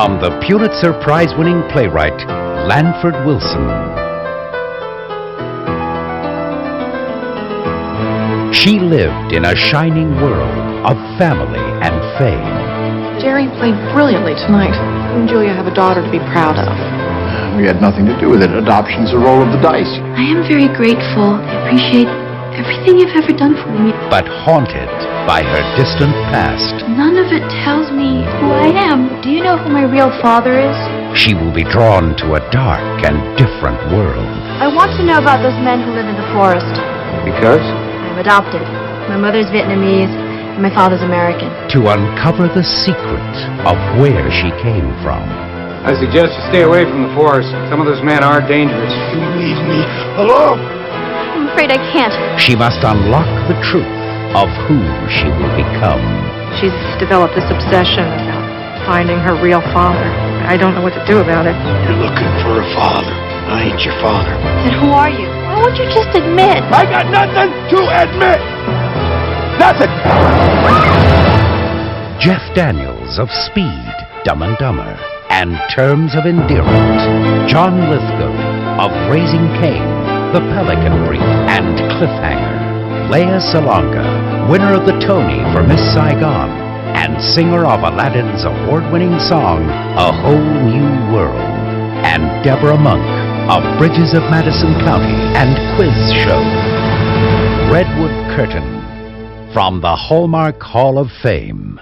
from the Pulitzer Prize-winning playwright Lanford Wilson. She lived in a shining world of family and fame. Jerry played brilliantly tonight. You and Julia have a daughter to be proud of. We had nothing to do with it. Adoption's a roll of the dice. I am very grateful. I appreciate everything you've ever done for me. But haunted by her distant past. None of it tells me who I am. Do you know who my real father is? She will be drawn to a dark and different world. I want to know about those men who live in the forest. Because? I'm adopted. My mother's Vietnamese and my father's American. To uncover the secret of where she came from. I suggest you stay away from the forest. Some of those men are dangerous. You leave me alone. I'm afraid I can't. She must unlock the truth of who she will become. She's developed this obsession about finding her real father. I don't know what to do about it. You're looking for a father. I ain't your father. Then who are you? Why won't you just admit? I got nothing to admit. Nothing. Jeff Daniels of Speed, Dumb and Dumber, and Terms of Endearment. John Lithgow of Raising Cain, The Pelican Brief, and Cliffhanger. Lea Salonga, winner of the Tony for Miss Saigon, and singer of Aladdin's award-winning song, A Whole New World. And Debra Monk of Bridges of Madison County and Quiz Show. Redwood Curtain from the Hallmark Hall of Fame.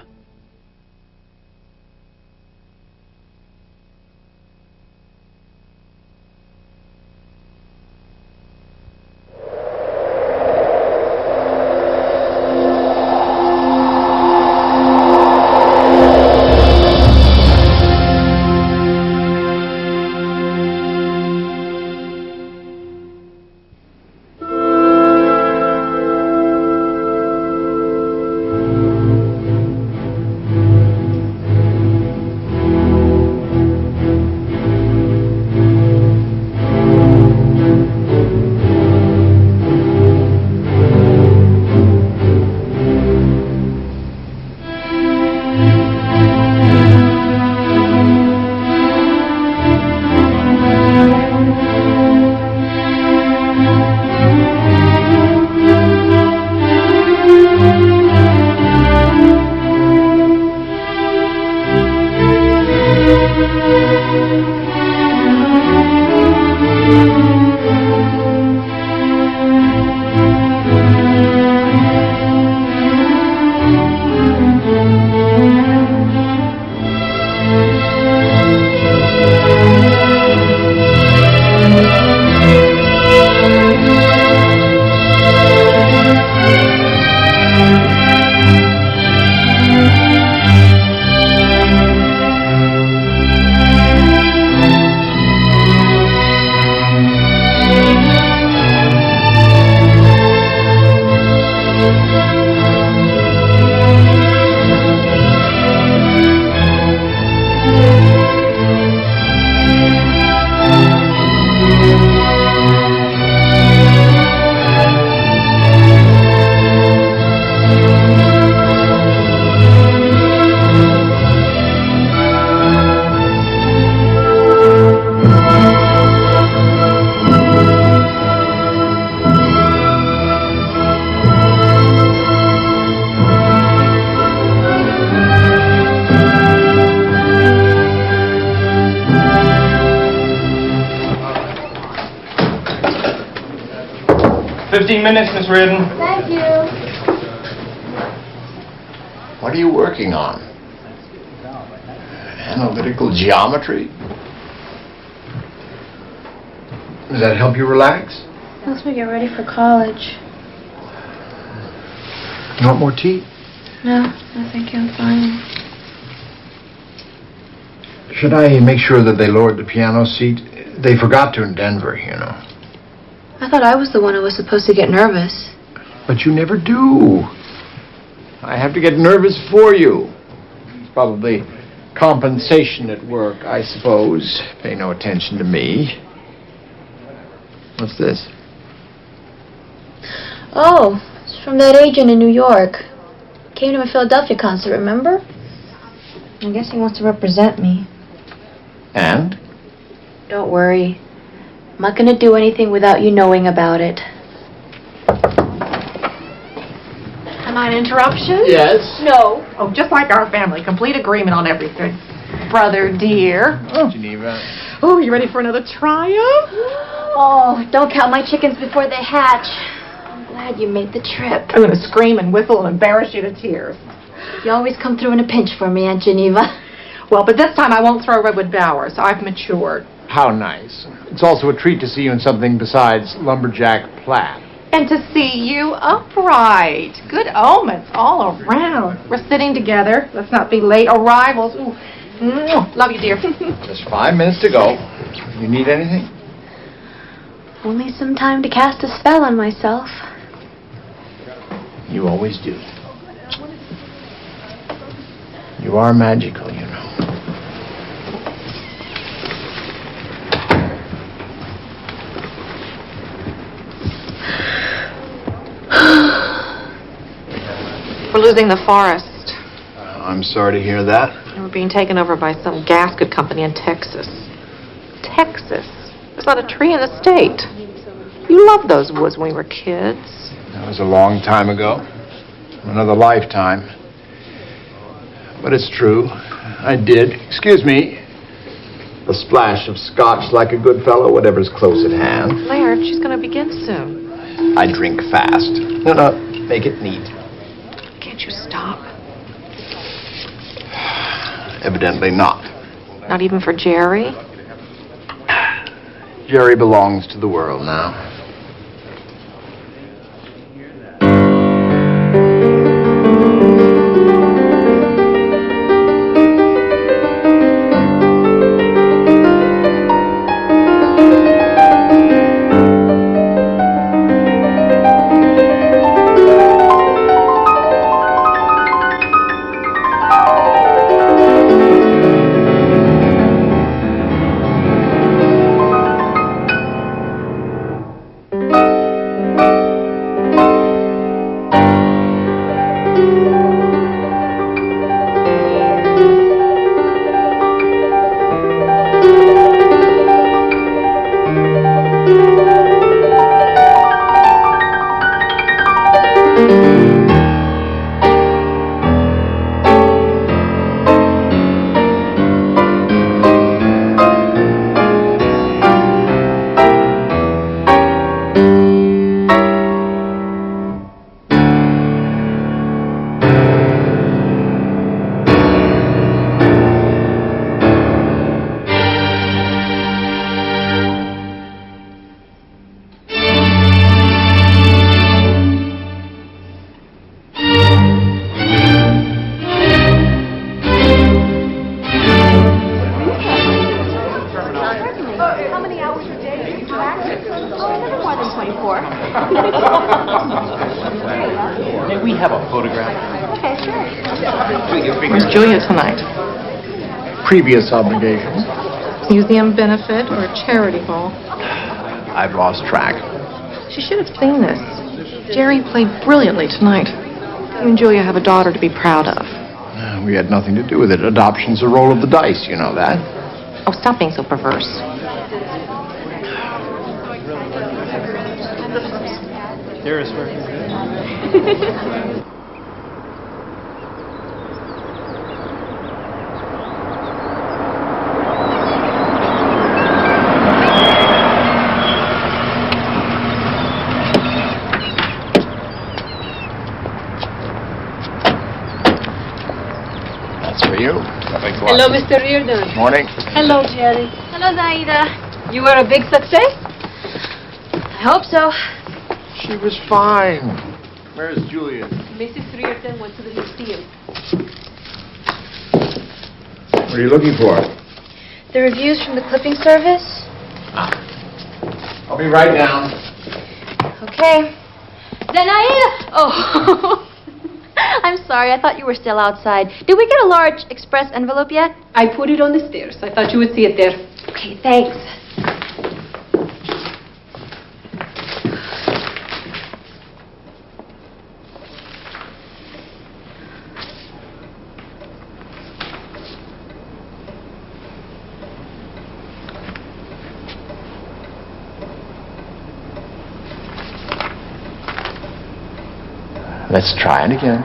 Minutes, Miss Reardon. Thank you. What are you working on? Analytical geometry? Does that help you relax? Helps me get ready for college. You want more tea? No, thank you. I'm fine. Should I make sure that they lowered the piano seat? They forgot to in Denver, you know. I thought I was the one who was supposed to get nervous. But you never do. I have to get nervous for you. It's probably compensation at work, I suppose. Pay no attention to me. What's this? Oh, it's from that agent in New York. Came to my Philadelphia concert, remember? I guess he wants to represent me. And? Don't worry. I'm not going to do anything without you knowing about it. Am I an interruption? Yes. No. Oh, just like our family. Complete agreement on everything. Brother dear. Geneva. Oh, you ready for another triumph? Oh, don't count my chickens before they hatch. I'm glad you made the trip. I'm going to scream and whistle and embarrass you to tears. You always come through in a pinch for me, Aunt Geneva. Well, but this time I won't throw Redwood Bowers. I've matured. How nice. It's also a treat to see you in something besides lumberjack plaid. And to see you upright. Good omens all around. We're sitting together. Let's not be late. Arrivals. Ooh. Love you, dear. Just 5 minutes to go. You need anything? Only some time to cast a spell on myself. You always do. You are magical, you know. We're losing the forest. I'm sorry to hear that. We're being taken over by some gasket company in Texas. Texas? There's not a tree in the state. You loved those woods when we were kids. That was a long time ago. Another lifetime. But it's true. I did. Excuse me. A splash of scotch like a good fellow, whatever's close at hand. Laird, she's going to begin soon. I drink fast. No, make it neat. Can't you stop? Evidently not. Not even for Jerry? Jerry belongs to the world now. May we have a photograph? Okay, sure. Where's Julia tonight? Previous obligations. Museum benefit or charity ball? I've lost track. She should have seen this. Jerry played brilliantly tonight. You and Julia have a daughter to be proud of. We had nothing to do with it. Adoption's a roll of the dice, you know that. Oh, stop being so perverse. There is her. That's for you. Thanks a lot. Hello, Mr. Reardon. Morning. Hello, Jerry. Hello, Zaida. You were a big success? I hope so. She was fine. Where's Julia? Mrs. Reardon went to the museum. What are you looking for? The reviews from the clipping service? I'll be right down. Okay. Zenaida! Oh. I'm sorry. I thought you were still outside. Did we get a large express envelope yet? I put it on the stairs. I thought you would see it there. Okay, thanks. Let's try it again.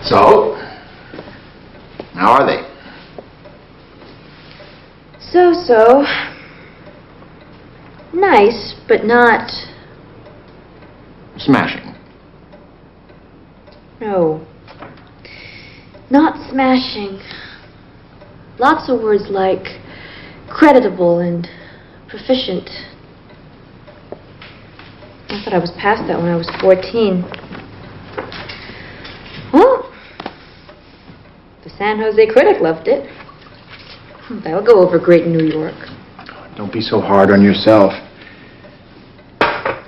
So, how are they? So. Nice, but not... Smashing. No. Not smashing. Lots of words like creditable and proficient. I thought I was past that when I was 14. Well, the San Jose Critic loved it. That'll go over great in New York. Don't be so hard on yourself.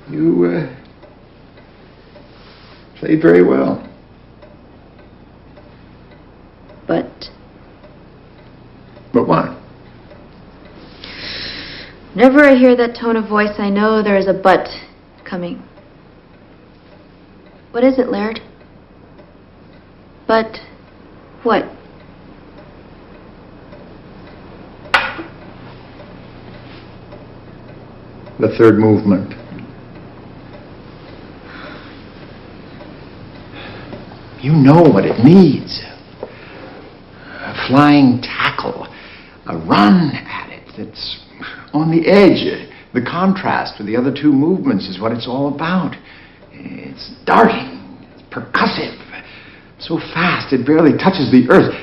You, played very well. But But what? whenever I hear that tone of voice, I know there is a but coming. What is it, Laird? But what? The third movement. You know what it needs. A flying tackle. A run at it that's on the edge. The contrast with the other two movements is what it's all about. It's darting. It's percussive. So fast it barely touches the earth.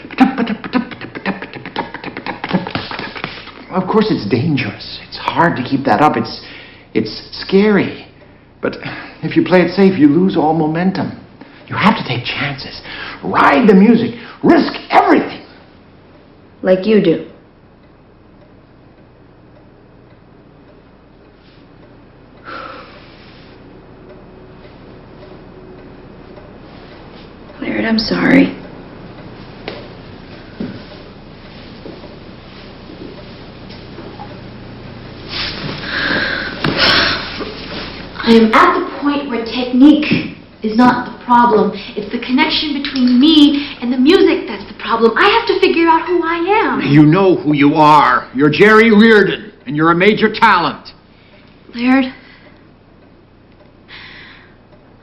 Of course it's dangerous. It's hard to keep that up. It's scary. But if you play it safe, you lose all momentum. You have to take chances. Ride the music. Risk everything. Like you do. Laird, I'm sorry. I am at the point where technique is not the problem. It's the connection between me and the music that's the problem. I have to figure out who I am. You know who you are. You're Jerry Reardon, and you're a major talent. Laird,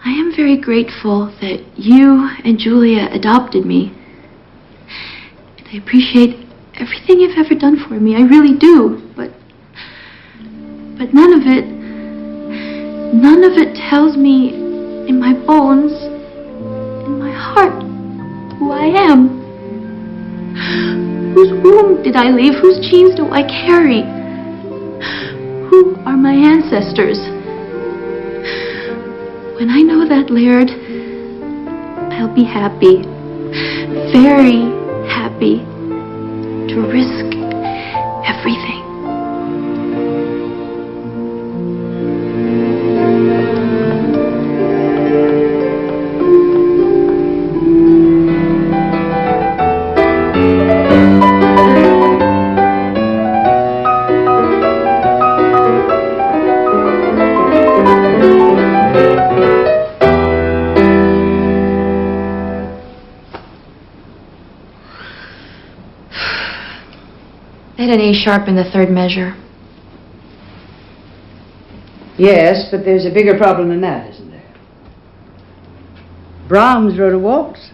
I am very grateful that you and Julia adopted me. And I appreciate everything you've ever done for me. I really do. But none of it tells me in my bones, in my heart, who I am. Whose womb did I leave? Whose genes do I carry? Who are my ancestors? When I know that, Laird, I'll be happy, very happy, to risk everything. I had an A sharp in the third measure. Yes, but there's a bigger problem than that, isn't there? Brahms wrote a waltz,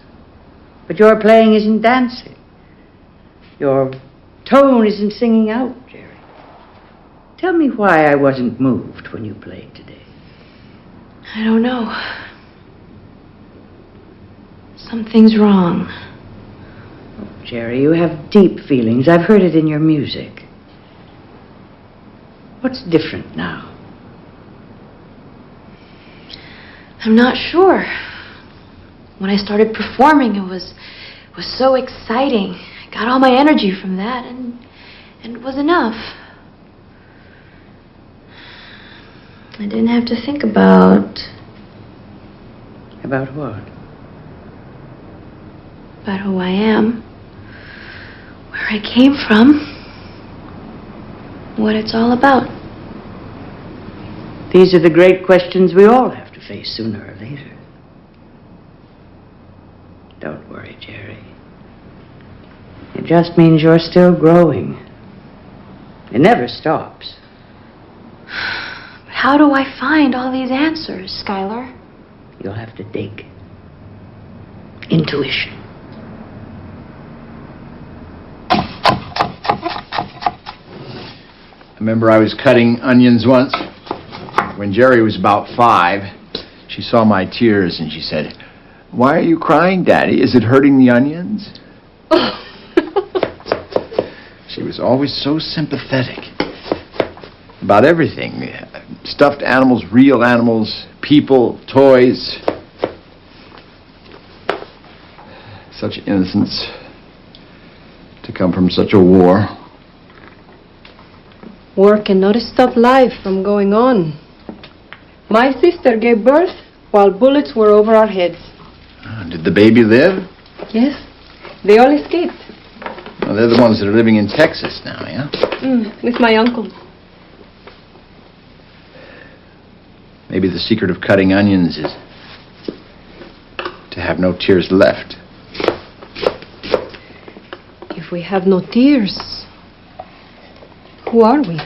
but your playing isn't dancing. Your tone isn't singing out, Jerry. Tell me why I wasn't moved when you played today. I don't know. Something's wrong. Jerry, you have deep feelings. I've heard it in your music. What's different now? I'm not sure. When I started performing, it was so exciting. I got all my energy from that, and it was enough. I didn't have to think about... About what? About who I am. I came from, what it's all about. These are the great questions we all have to face sooner or later. Don't worry, Jerry. It just means you're still growing. It never stops. But how do I find all these answers, Skylar? You'll have to dig. Intuition. I remember I was cutting onions once. When Jerry was about 5, she saw my tears and she said, "Why are you crying, Daddy? Is it hurting the onions?" She was always so sympathetic about everything. Stuffed animals, real animals, people, toys. Such innocence to come from such a war. War cannot stop life from going on. My sister gave birth while bullets were over our heads. Did the baby live? Yes, they all escaped. Well, they're the ones that are living in Texas now, yeah? With my uncle. Maybe the secret of cutting onions is to have no tears left. If we have no tears, who are we?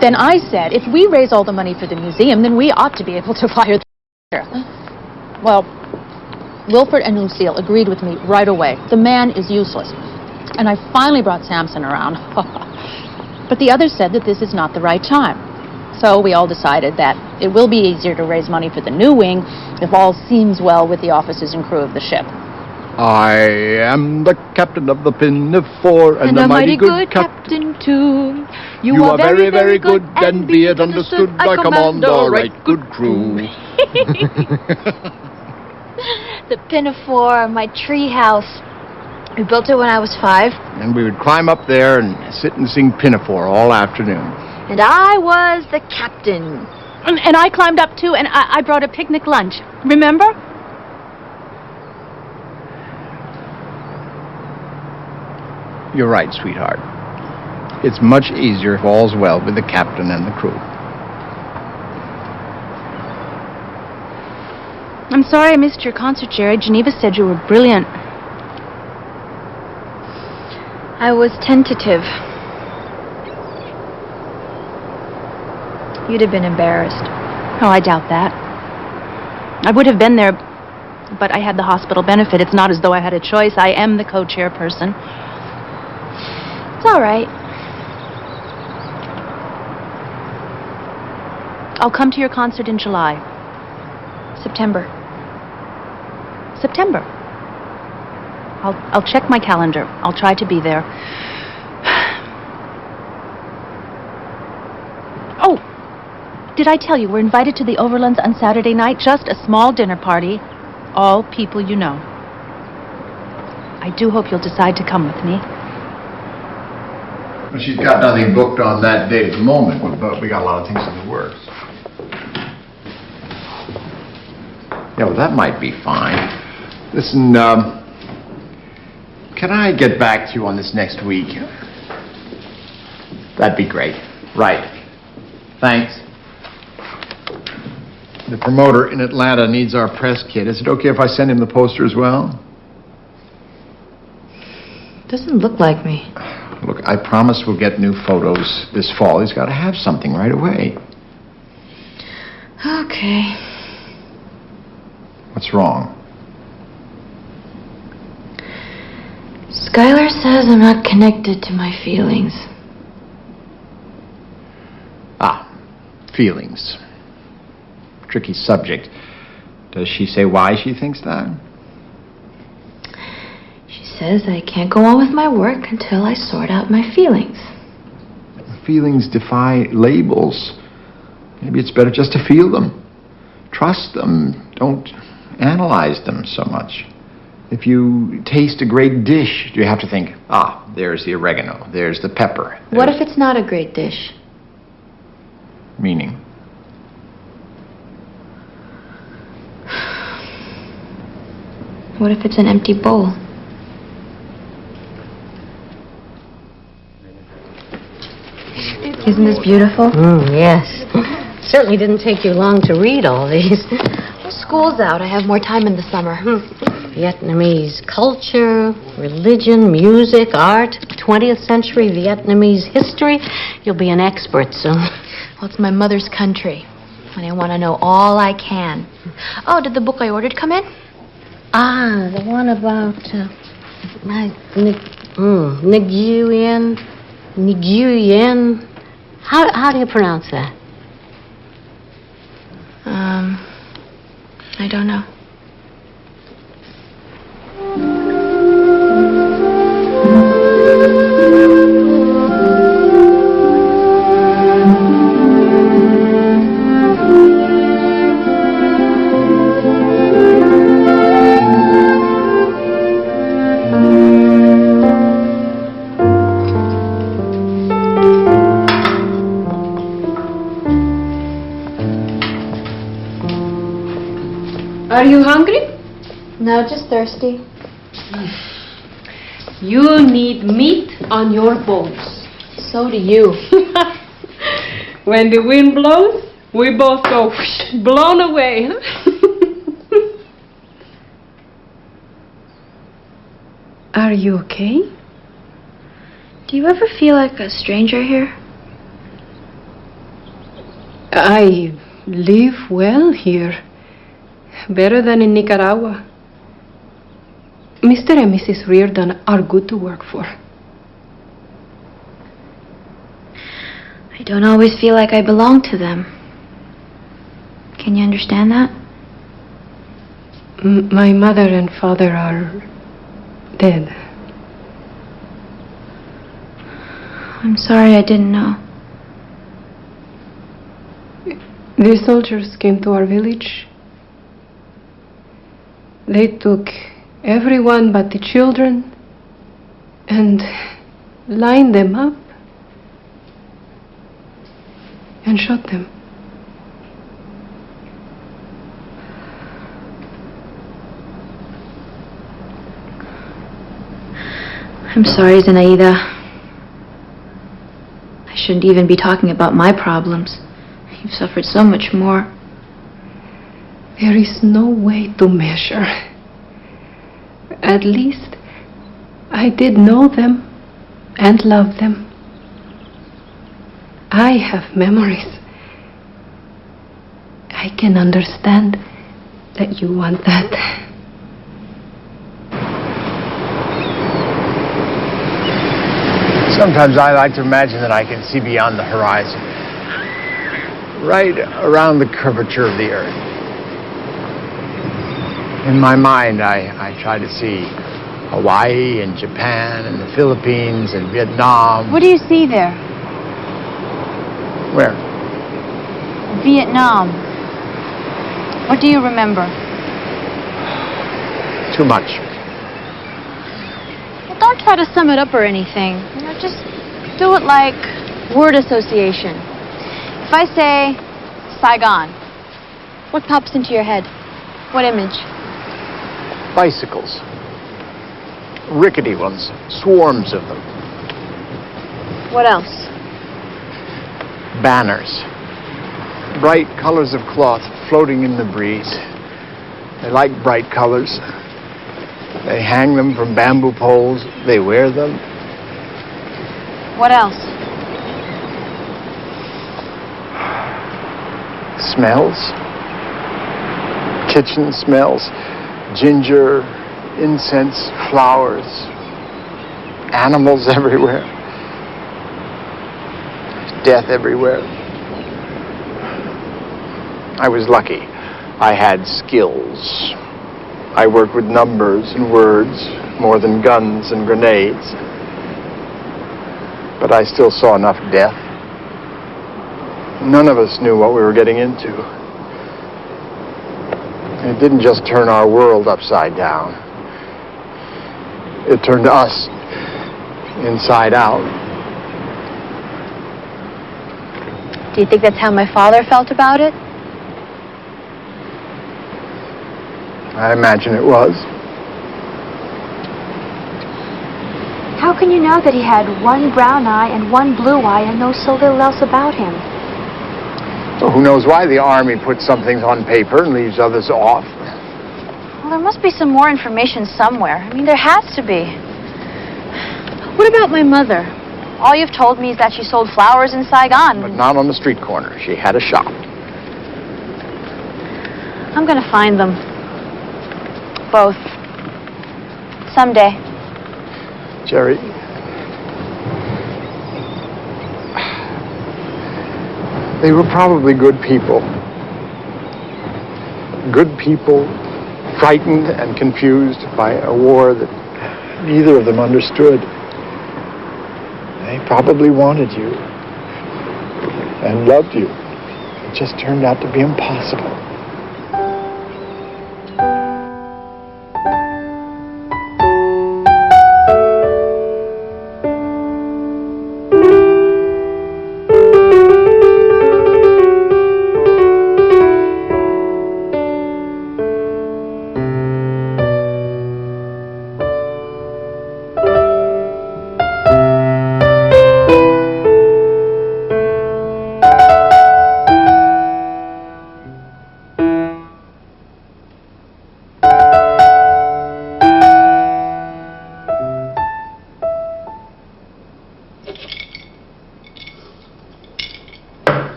Then I said, if we raise all the money for the museum, then we ought to be able to fire the Well, Wilford and Lucille agreed with me right away. The man is useless. And I finally brought Samson around. But the others said that this is not the right time. So we all decided that it will be easier to raise money for the new wing if all seems well with the officers and crew of the ship. I am the captain of the Pinafore, and a mighty good captain too. You are very, very good, and be it understood, I command a right good crew. The Pinafore, my tree house. We built it when I was 5. And we would climb up there and sit and sing Pinafore all afternoon. And I was the captain. And I climbed up too, and I brought a picnic lunch. Remember? You're right, sweetheart. It's much easier if all's well with the captain and the crew. I'm sorry I missed your concert, Jerry. Geneva said you were brilliant. I was tentative. You'd have been embarrassed. Oh, I doubt that. I would have been there, but I had the hospital benefit. It's not as though I had a choice. I am the co-chairperson. It's all right. I'll come to your concert in July. September. I'll check my calendar. I'll try to be there. Oh, did I tell you we're invited to the Overlands on Saturday night? Just a small dinner party. All people you know. I do hope you'll decide to come with me. Well, she's got nothing booked on that date at the moment, but we got a lot of things in the works. Yeah, well, that might be fine. Listen, can I get back to you on this next week? That'd be great. Right. Thanks. The promoter in Atlanta needs our press kit. Is it okay if I send him the poster as well? Doesn't look like me. Look, I promise we'll get new photos this fall. He's got to have something right away. Okay. What's wrong? Skylar says I'm not connected to my feelings. Ah, feelings. tricky subject. Does she say why she thinks that? She says I can't go on with my work until I sort out my feelings. Feelings defy labels. Maybe it's better just to feel them. Trust them. Don't analyze them so much. If you taste a great dish, do you have to think, there's the oregano, there's the pepper. What if it's not a great dish? Meaning? What if it's an empty bowl? Isn't this beautiful? Yes. Certainly didn't take you long to read all these. School's out. I have more time in the summer. Vietnamese culture, religion, music, art, 20th century Vietnamese history. You'll be an expert soon. Well, it's my mother's country, and I want to know all I can. Oh, did the book I ordered come in? The one about Nguyen. How do you pronounce that? I don't know. Are you hungry? No, just thirsty. You need meat on your bones. So do you. When the wind blows, we both go blown away. Are you okay? Do you ever feel like a stranger here? I live well here. Better than in Nicaragua. Mr. and Mrs. Reardon are good to work for. I don't always feel like I belong to them. Can you understand that? My mother and father are dead. I'm sorry I didn't know. The soldiers came to our village. They took everyone but the children and lined them up and shot them. I'm sorry, Zenaida. I shouldn't even be talking about my problems. You've suffered so much more. There is no way to measure. At least I did know them and love them. I have memories. I can understand that you want that. Sometimes I like to imagine that I can see beyond the horizon, right around the curvature of the earth. In my mind, I try to see Hawaii and Japan and the Philippines and Vietnam. What do you see there? Where? Vietnam. What do you remember? Too much. Well, don't try to sum it up or anything. You know, just do it like word association. If I say Saigon, what pops into your head? What image? Bicycles. Rickety ones. Swarms of them. What else? Banners. Bright colors of cloth floating in the breeze. They like bright colors. They hang them from bamboo poles. They wear them. What else? Smells. Kitchen smells. Ginger, incense, flowers. Animals everywhere. Death everywhere. I was lucky. I had skills. I worked with numbers and words more than guns and grenades. But I still saw enough death. None of us knew what we were getting into. It didn't just turn our world upside down. It turned us inside out. Do you think that's how my father felt about it? I imagine it was. How can you know that he had one brown eye and one blue eye and know so little else about him? Well, who knows why the Army puts some things on paper and leaves others off? Well, there must be some more information somewhere. I mean, there has to be. What about my mother? All you've told me is that she sold flowers in Saigon. But not on the street corner. She had a shop. I'm gonna find them. Both. Someday. Jerry, they were probably good people. Good people, frightened and confused by a war that neither of them understood. They probably wanted you and loved you. It just turned out to be impossible.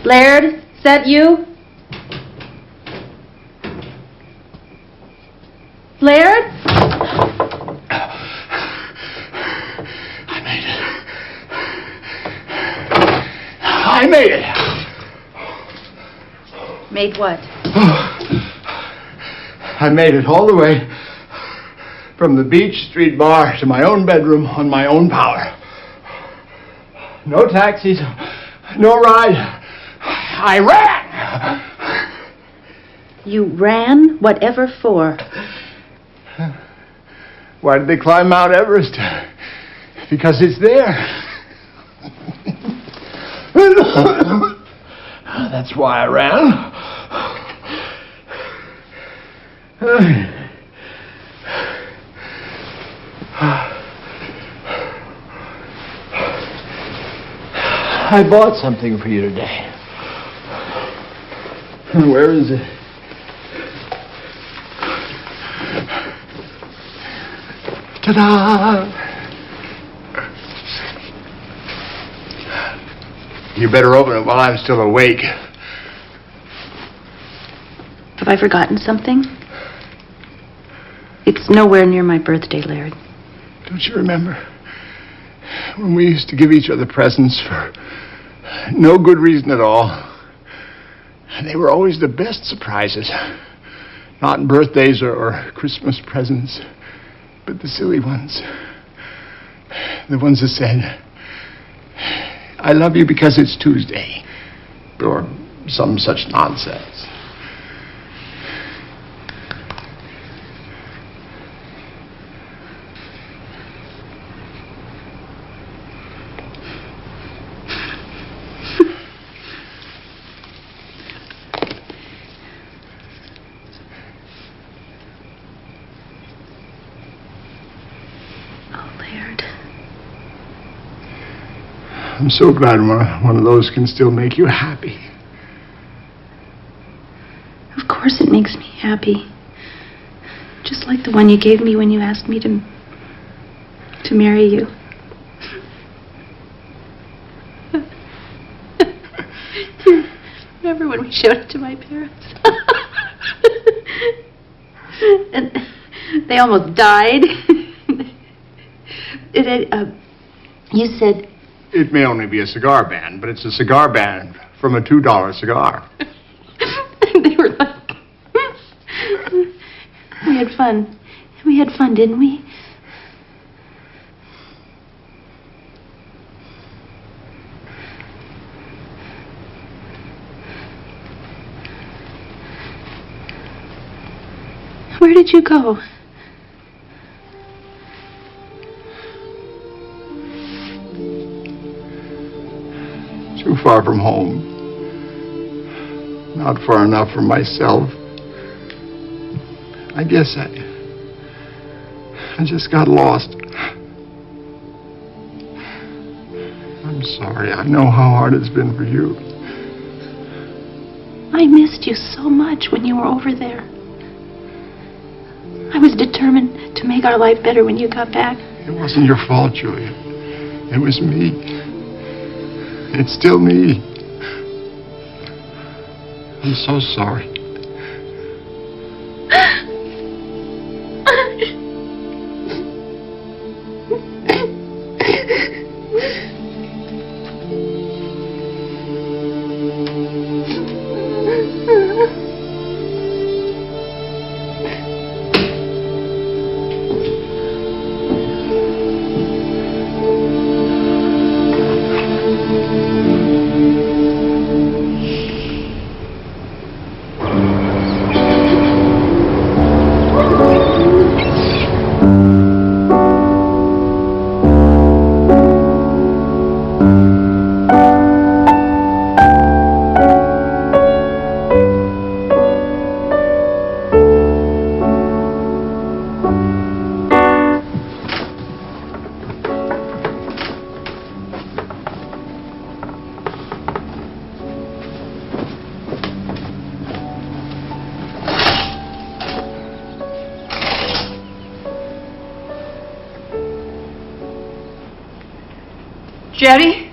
Laird, is that you? Laird? I made it. Made what? I made it all the way from the Beach Street bar to my own bedroom on my own power. No taxis, no ride. I ran! You ran? Whatever for? Why did they climb Mount Everest? Because it's there. That's why I ran. I bought something for you today. Where is it? Ta-da! You better open it while I'm still awake. Have I forgotten something? It's nowhere near my birthday, Laird. Don't you remember when we used to give each other presents for no good reason at all? And they were always the best surprises. Not birthdays or Christmas presents, but the silly ones. The ones that said, I love you because it's Tuesday. Or some such nonsense. I'm so glad one of those can still make you happy. Of course it makes me happy. Just like the one you gave me when you asked me to to marry you. Remember when we showed it to my parents? And they almost died. You said... It may only be a cigar band, but it's a cigar band from a $2 cigar. They were like... We had fun. We had fun, didn't we? Where did you go? Too far from home. Not far enough for myself. I guess I just got lost. I'm sorry. I know how hard it's been for you. I missed you so much when you were over there. I was determined to make our life better when you got back. It wasn't your fault, Julia. It was me. It's still me. I'm so sorry. Jerry?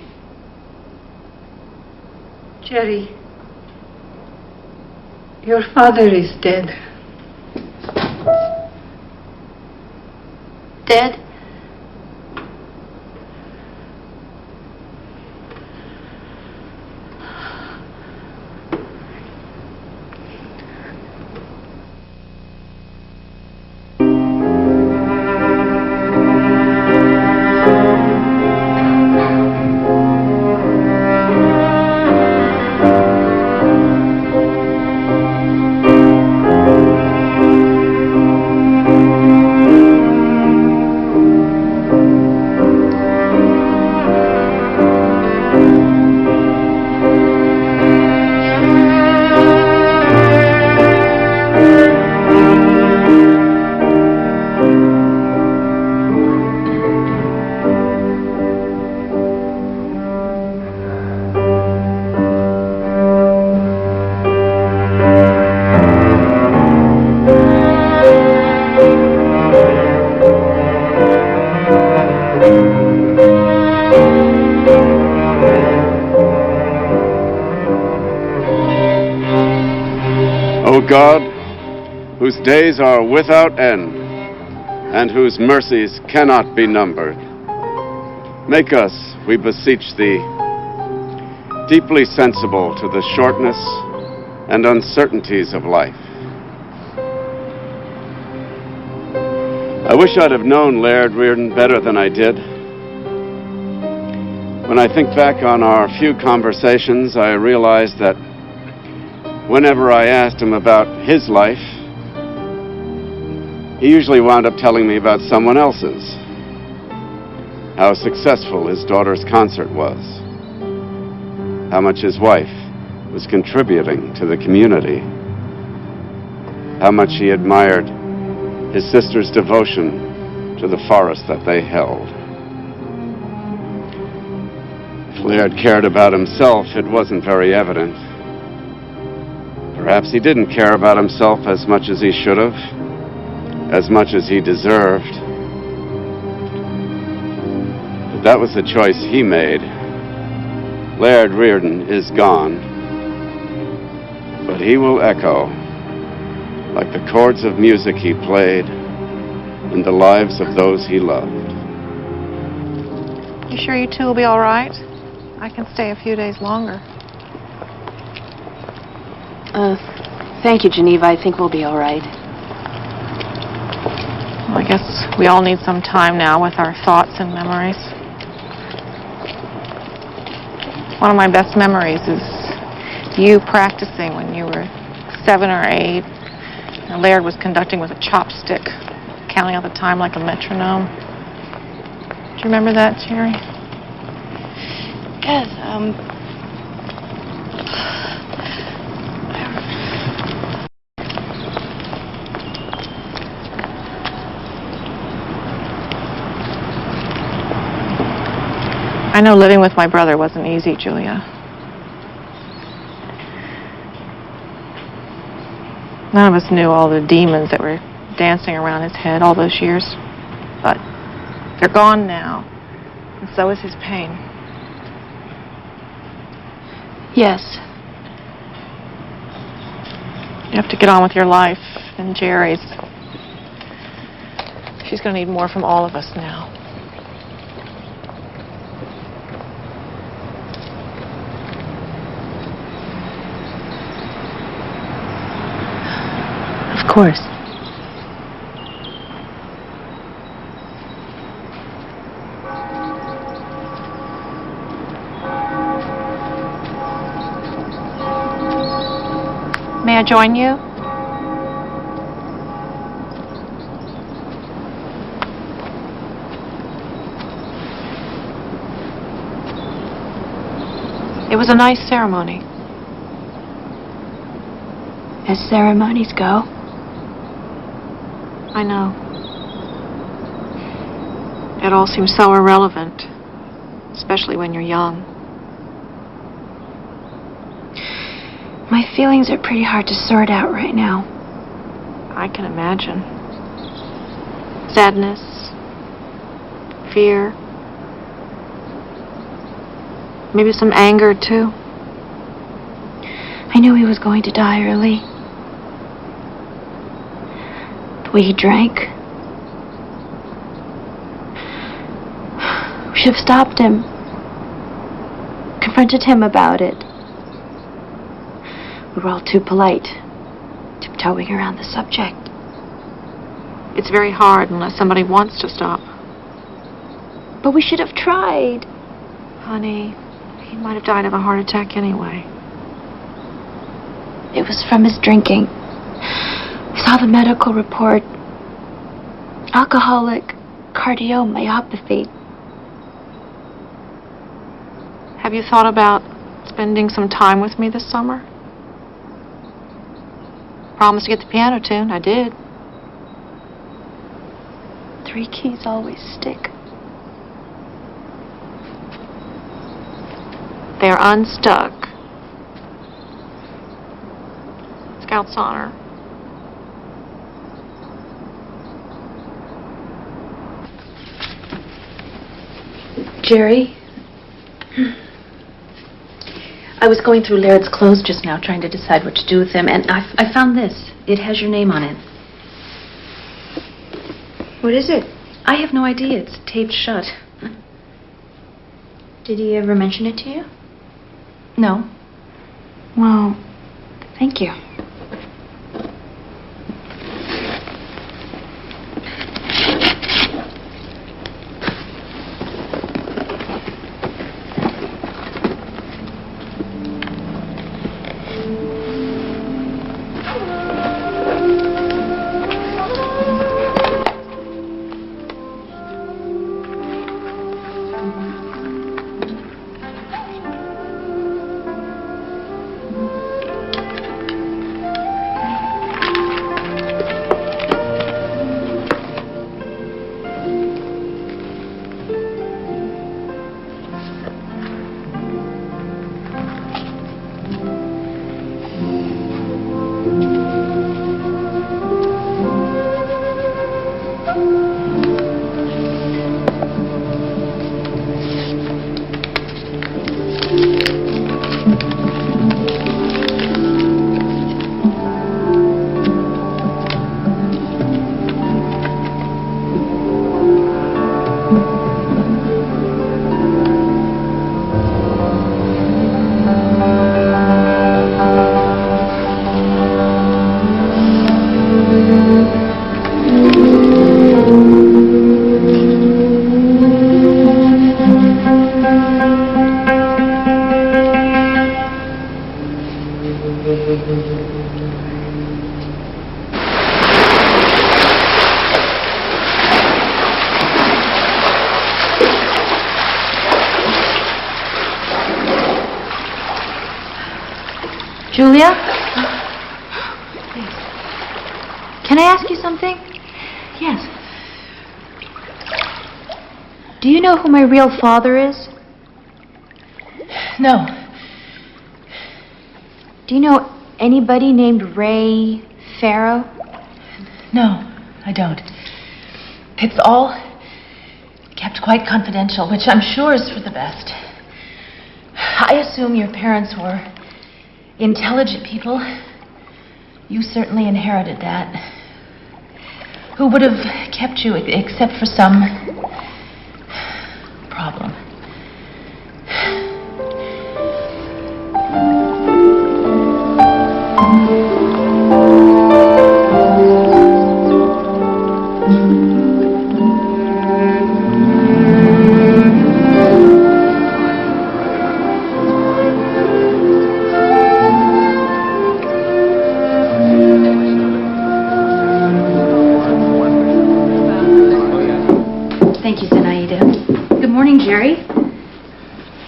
Jerry, your father is dead. Dead? God, whose days are without end, and whose mercies cannot be numbered, make us, we beseech thee, deeply sensible to the shortness and uncertainties of life. I wish I'd have known Laird Reardon better than I did. When I think back on our few conversations, I realize that whenever I asked him about his life, he usually wound up telling me about someone else's. How successful his daughter's concert was. How much his wife was contributing to the community. How much he admired his sister's devotion to the forest that they held. If Laird cared about himself, it wasn't very evident. Perhaps he didn't care about himself as much as he should have, as much as he deserved. That was the choice he made. Laird Reardon is gone, but he will echo like the chords of music he played in the lives of those he loved. You sure you two will be all right? I can stay a few days longer. Thank you, Geneva. I think we'll be all right. Well, I guess we all need some time now with our thoughts and memories. One of my best memories is you practicing when you were 7 or 8. And Laird was conducting with a chopstick, counting out the time like a metronome. Do you remember that, Jerry? Yes, I know living with my brother wasn't easy, Julia. None of us knew all the demons that were dancing around his head all those years. But they're gone now, and so is his pain. yes. You have to get on with your life and Jerry's. She's going to need more from all of us now. Of course. May I join you? It was a nice ceremony. As ceremonies go. I know. It all seems so irrelevant, especially when you're young. My feelings are pretty hard to sort out right now. I can imagine. Sadness, fear, maybe some anger too. I knew he was going to die early. The way he drank. We should have stopped him. Confronted him about it. We were all too polite, tiptoeing around the subject. It's very hard unless somebody wants to stop. But we should have tried. Honey, he might have died of a heart attack anyway. It was from his drinking. I saw the medical report. Alcoholic cardiomyopathy. Have you thought about spending some time with me this summer? Promised to get the piano tuned. I did. 3 keys always stick. They're unstuck. Scout's honor. Jerry? I was going through Laird's clothes just now, trying to decide what to do with them, and I found this. It has your name on it. What is it? I have no idea. It's taped shut. Did he ever mention it to you? No. Well, thank you. Julia? Please. Can I ask you something? Yes. Do you know who my real father is? No. Do you know anybody named Ray Farrow? No, I don't. It's all kept quite confidential, which I'm sure is for the best. I assume your parents were intelligent people. You certainly inherited that. Who would have kept you except for some problem?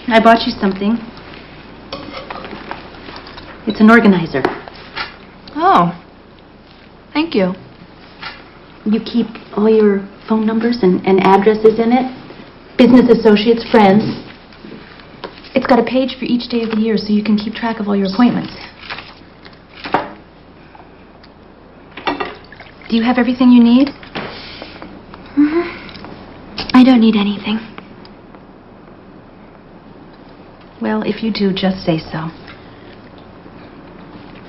I bought you something. It's an organizer. Oh, thank you. You keep all your phone numbers and addresses in it. Business associates, friends. It's got a page for each day of the year so you can keep track of all your appointments. Do you have everything you need? I don't need anything. Well, if you do, just say so.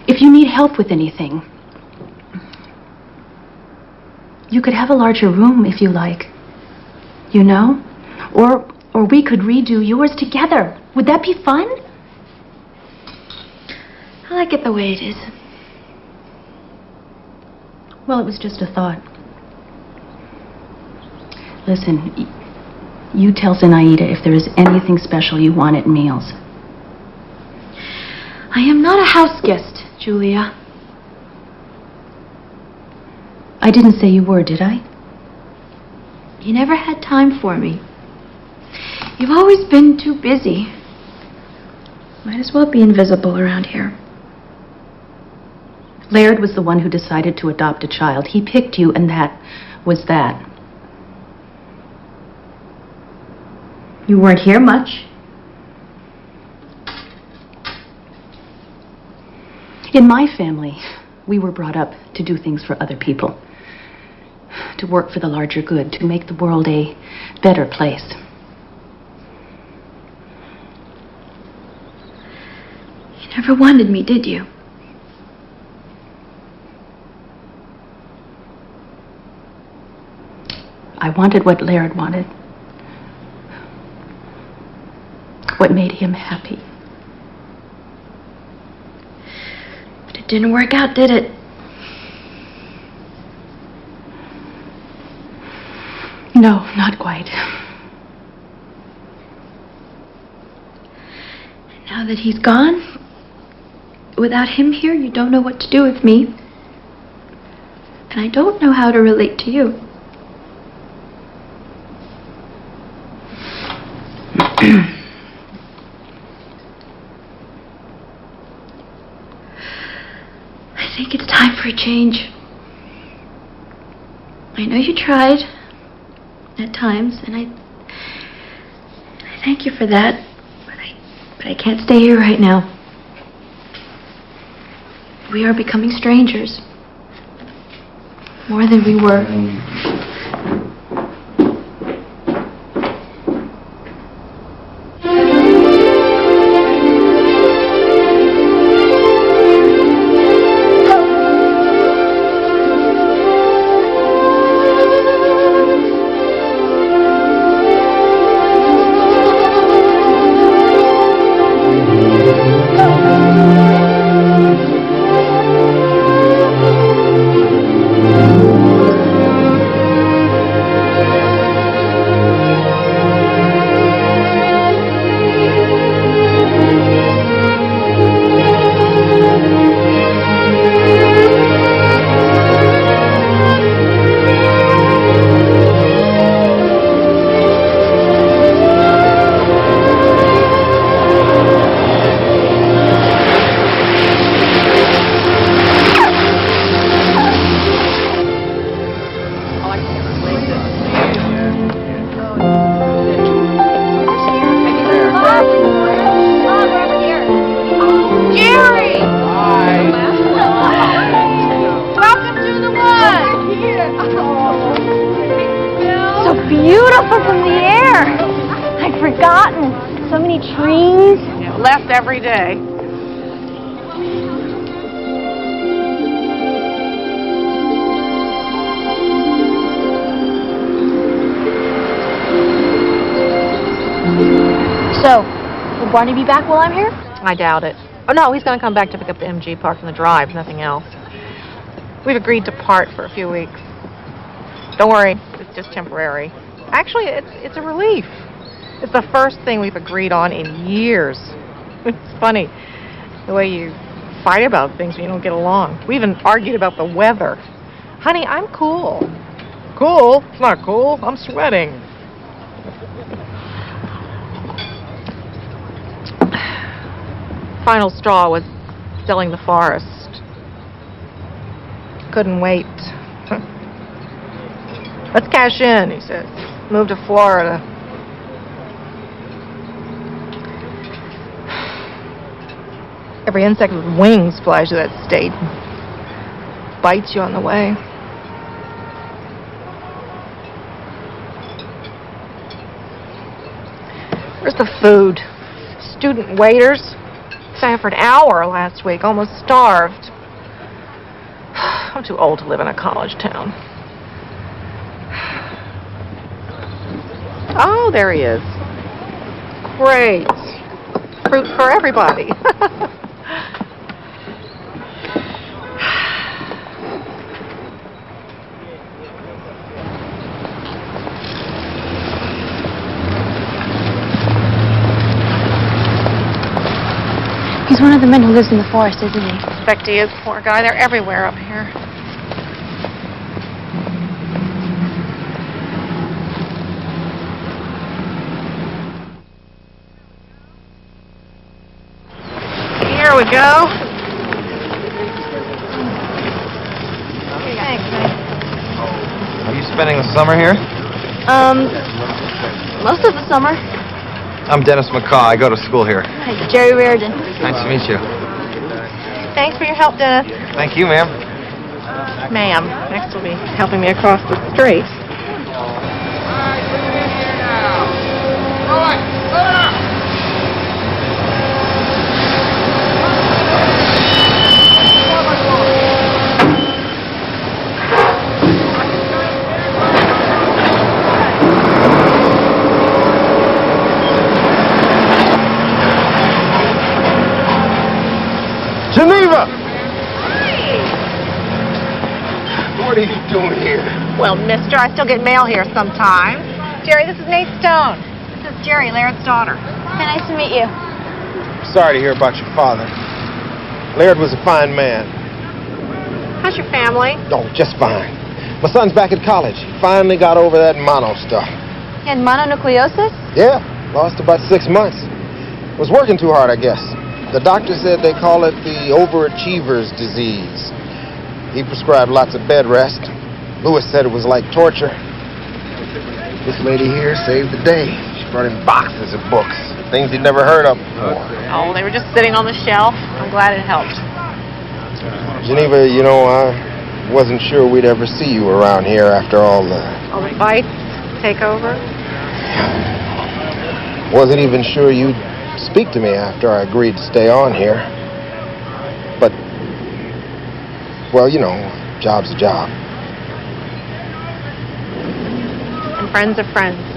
If you need help with anything, you could have a larger room if you like. You know? Or we could redo yours together. Would that be fun? I like it the way it is. Well, it was just a thought. Listen, you tell Zenaida if there is anything special you want at meals. I am not a house guest, Julia. I didn't say you were, did I? You never had time for me. You've always been too busy. Might as well be invisible around here. Laird was the one who decided to adopt a child. He picked you, and that was that. You weren't here much. In my family, we were brought up to do things for other people, to work for the larger good, to make the world a better place. You never wanted me, did you? I wanted what Laird wanted. What made him happy. But it didn't work out, did it? No, not quite. And now that he's gone, without him here, you don't know what to do with me. And I don't know how to relate to you. I think it's time for a change. I know you tried at times, and I thank you for that, but I can't stay here right now. We are becoming strangers, more than we were. So beautiful from the air. I'd forgotten. So many trees. Yeah, less every day. So, will Barney be back while I'm here? I doubt it. Oh, no, he's going to come back to pick up the MG parked on the drive, nothing else. We've agreed to part for a few weeks. Don't worry, it's just temporary. Actually, it's a relief. It's the first thing we've agreed on in years. It's funny, the way you fight about things when you don't get along. We even argued about the weather. Honey, I'm cool. Cool? It's not cool. I'm sweating. Final straw was selling the forest. Couldn't wait. Let's cash in, he says. Move to Florida. Every insect with wings flies to that state. Bites you on the way. Where's the food? Student waiters? Sat here for an hour last week, almost starved. I'm too old to live in a college town. Oh, there he is. Great. Fruit for everybody. He's one of the men who lives in the forest, isn't he? Expect he is, poor guy. They're everywhere up here. Here we go. Thanks, man. Are you spending the summer here? Most of the summer. I'm Dennis McCaw. I go to school here. Hi, Jerry Reardon. Nice to meet you. Thanks for your help, Dennis. Thank you, ma'am. Ma'am. Next will be helping me across the street. Geneva! What are you doing here? Well, mister, I still get mail here sometimes. Jerry, this is Nate Stone. This is Jerry, Laird's daughter. Hi, nice to meet you. Sorry to hear about your father. Laird was a fine man. How's your family? Oh, just fine. My son's back at college. He finally got over that mono stuff. You had mononucleosis? Yeah, lost about 6 months. Was working too hard, I guess. The doctor said they call it the overachiever's disease. He prescribed lots of bed rest. Lewis said it was like torture. This lady here saved the day. She brought in boxes of books, things he'd never heard of before. Oh, they were just sitting on the shelf. I'm glad it helped. Geneva, you know, I wasn't sure we'd ever see you around here after all the fights take over? Wasn't even sure you'd speak to me after I agreed to stay on here. But, well, you know, job's a job. And friends are friends.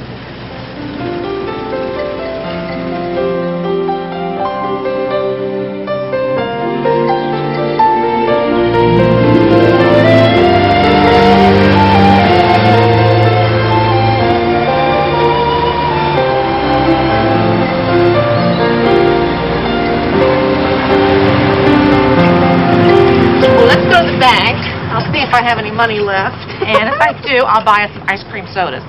If I have any money left, and if I do, I'll buy us some ice cream sodas.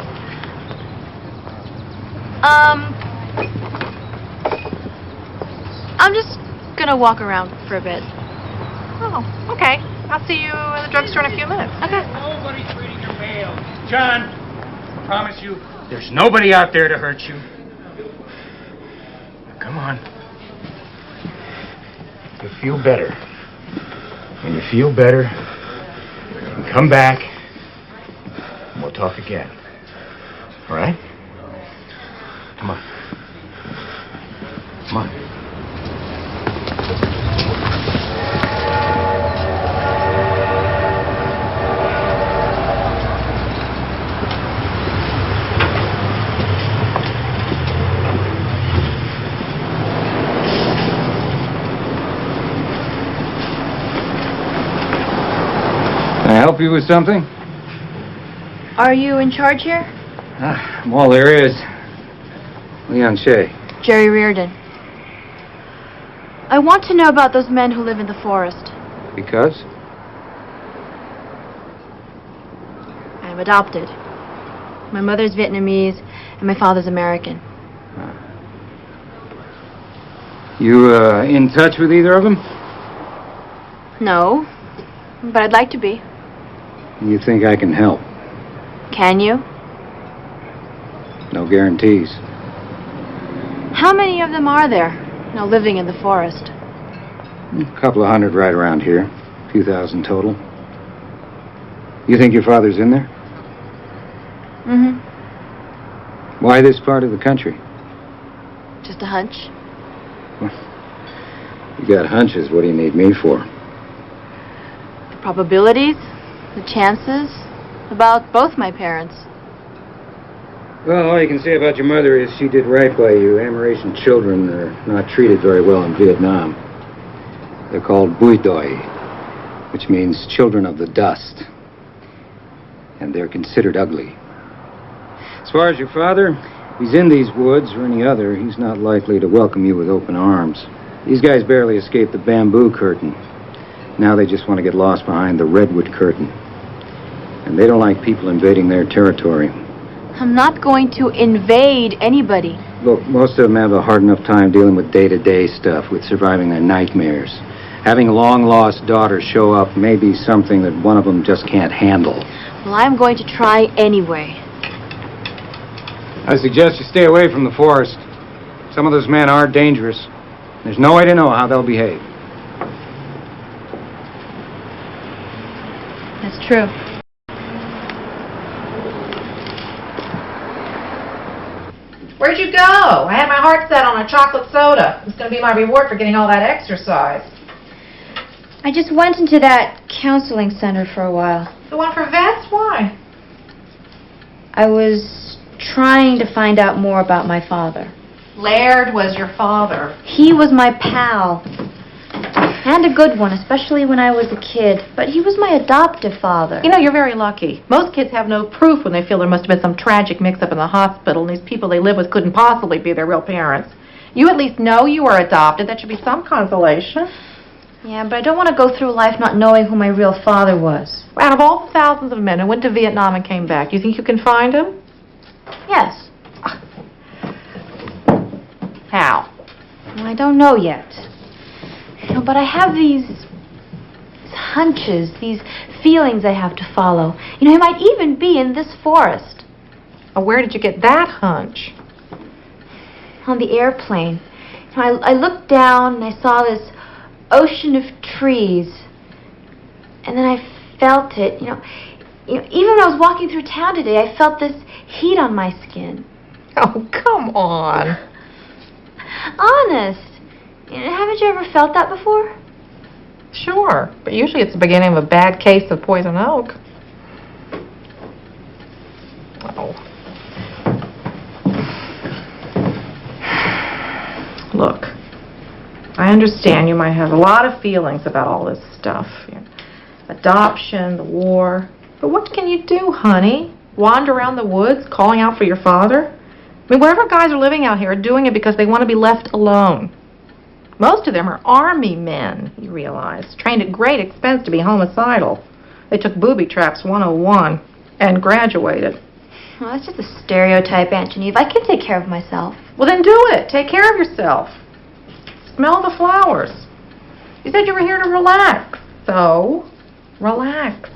I'm just gonna walk around for a bit. Oh, okay. I'll see you in the drugstore in a few minutes. Okay. Nobody's reading your mail. John, I promise you, there's nobody out there to hurt you. Now, come on. You'll feel better. When you feel better, come back, talk again. All right? Come on. Come on. Can I help you with something? Are you in charge here? I'm all there is. Leon Shea. Jerry Reardon. I want to know about those men who live in the forest. Because? I am adopted. My mother's Vietnamese and my father's American. You, in touch with either of them? No, but I'd like to be. You think I can help? Can you? No guarantees. How many of them are there now living in the forest? A couple of hundred right around here. A few thousand total. You think your father's in there? Mm-hmm. Why this part of the country? Just a hunch. You got hunches. What do you need me for? The probabilities, the chances, about both my parents. Well, all you can say about your mother is she did right by you. Amerasian children are not treated very well in Vietnam. They're called bui doi, which means children of the dust. And they're considered ugly. As far as your father, if he's in these woods or any other, he's not likely to welcome you with open arms. These guys barely escaped the bamboo curtain. Now they just want to get lost behind the Redwood Curtain. And they don't like people invading their territory. I'm not going to invade anybody. Look, most of them have a hard enough time dealing with day-to-day stuff, with surviving their nightmares. Having a long-lost daughter show up may be something that one of them just can't handle. Well, I'm going to try anyway. I suggest you stay away from the forest. Some of those men are dangerous. There's no way to know how they'll behave. That's true. Where'd you go? I had my heart set on a chocolate soda. It's going to be my reward for getting all that exercise. I just went into that counseling center for a while. The one for vets? Why? I was trying to find out more about my father. Laird was your father. He was my pal. And a good one, especially when I was a kid. But he was my adoptive father. You know, you're very lucky. Most kids have no proof when they feel there must have been some tragic mix-up in the hospital and these people they live with couldn't possibly be their real parents. You at least know you were adopted. That should be some consolation. Yeah, but I don't want to go through life not knowing who my real father was. Out of all the thousands of men who went to Vietnam and came back, you think you can find him? Yes. How? Well, I don't know yet. But I have these hunches, these feelings I have to follow. He might even be in this forest. Oh, where did you get that hunch? On the airplane. I looked down and I saw this ocean of trees. And then I felt it. Even when I was walking through town today, I felt this heat on my skin. Oh, come on. Honest. Haven't you ever felt that before? Sure, but usually it's the beginning of a bad case of poison oak. Oh. Look, I understand you might have a lot of feelings about all this stuff. Adoption, the war. But what can you do, honey? Wander around the woods calling out for your father? I mean, wherever guys are living out here are doing it because they want to be left alone. Most of them are army men, you realize, trained at great expense to be homicidal. They took booby traps 101 and graduated. Well, that's just a stereotype, Aunt Genevieve. I can take care of myself. Well, then do it. Take care of yourself. Smell the flowers. You said you were here to relax. So, relax.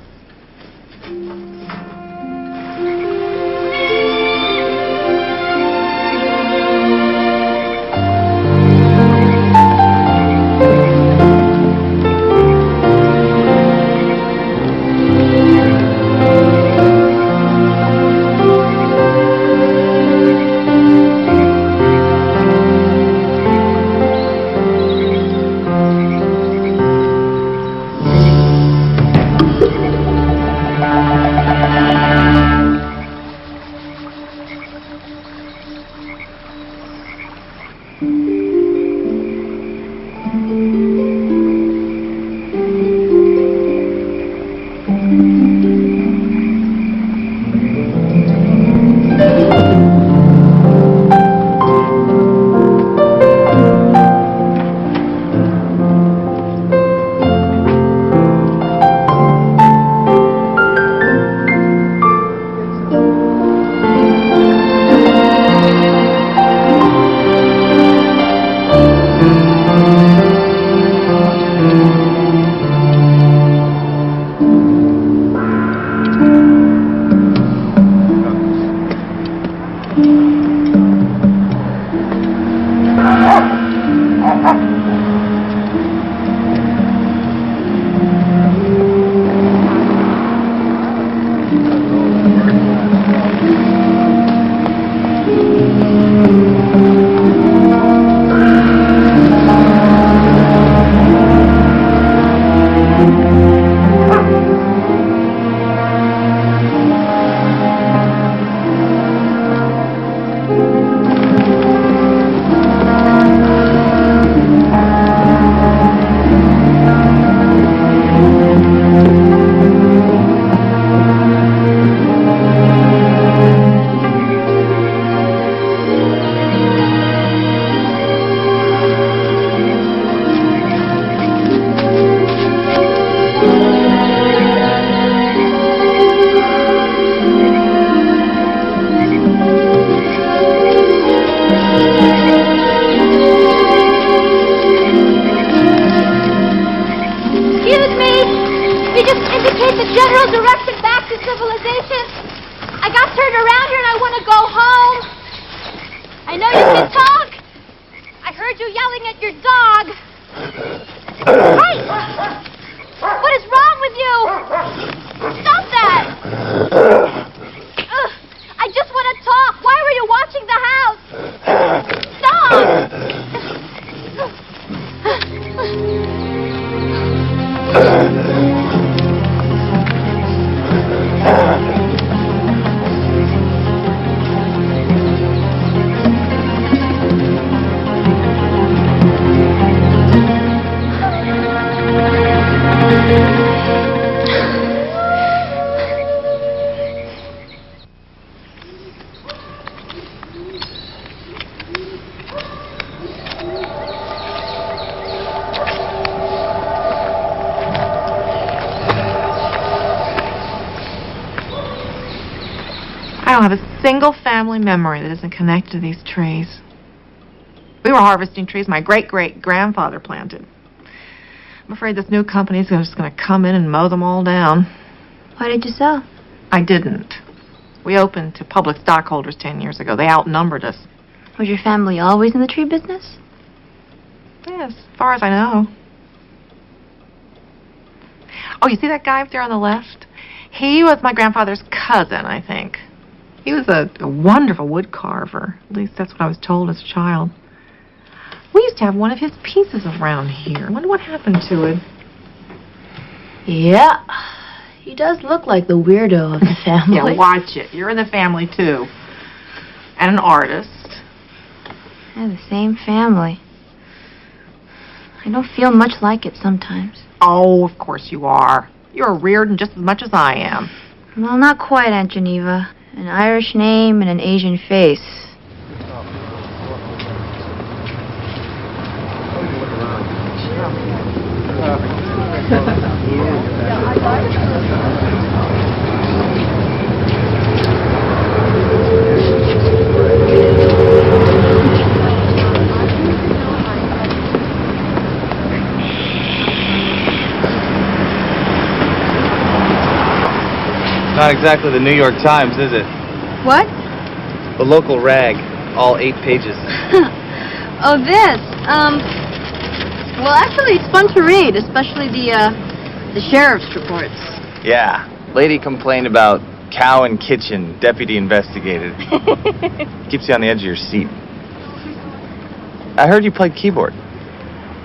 I don't have a single family memory that isn't connected to these trees. We were harvesting trees my great-great-grandfather planted. I'm afraid this new company's just going to come in and mow them all down. Why did you sell? I didn't. We opened to public stockholders 10 years ago. They outnumbered us. Was your family always in the tree business? Yes, as far as I know. Oh, you see that guy up there on the left? He was my grandfather's cousin, I think. He was a wonderful wood carver. At least that's what I was told as a child. We used to have one of his pieces around here. I wonder what happened to it. Yeah. He does look like the weirdo of the family. Yeah, watch it. You're in the family, too. And an artist. Yeah, the same family. I don't feel much like it sometimes. Oh, of course you are. You're a Reardon just as much as I am. Well, not quite, Aunt Geneva. An Irish name and an Asian face. Not exactly the New York Times, is it? What? The local rag, all 8 pages. Oh, this. Well, actually, it's fun to read, especially the sheriff's reports. Yeah. Lady complained about cow in kitchen, deputy investigated. Keeps you on the edge of your seat. I heard you played keyboard.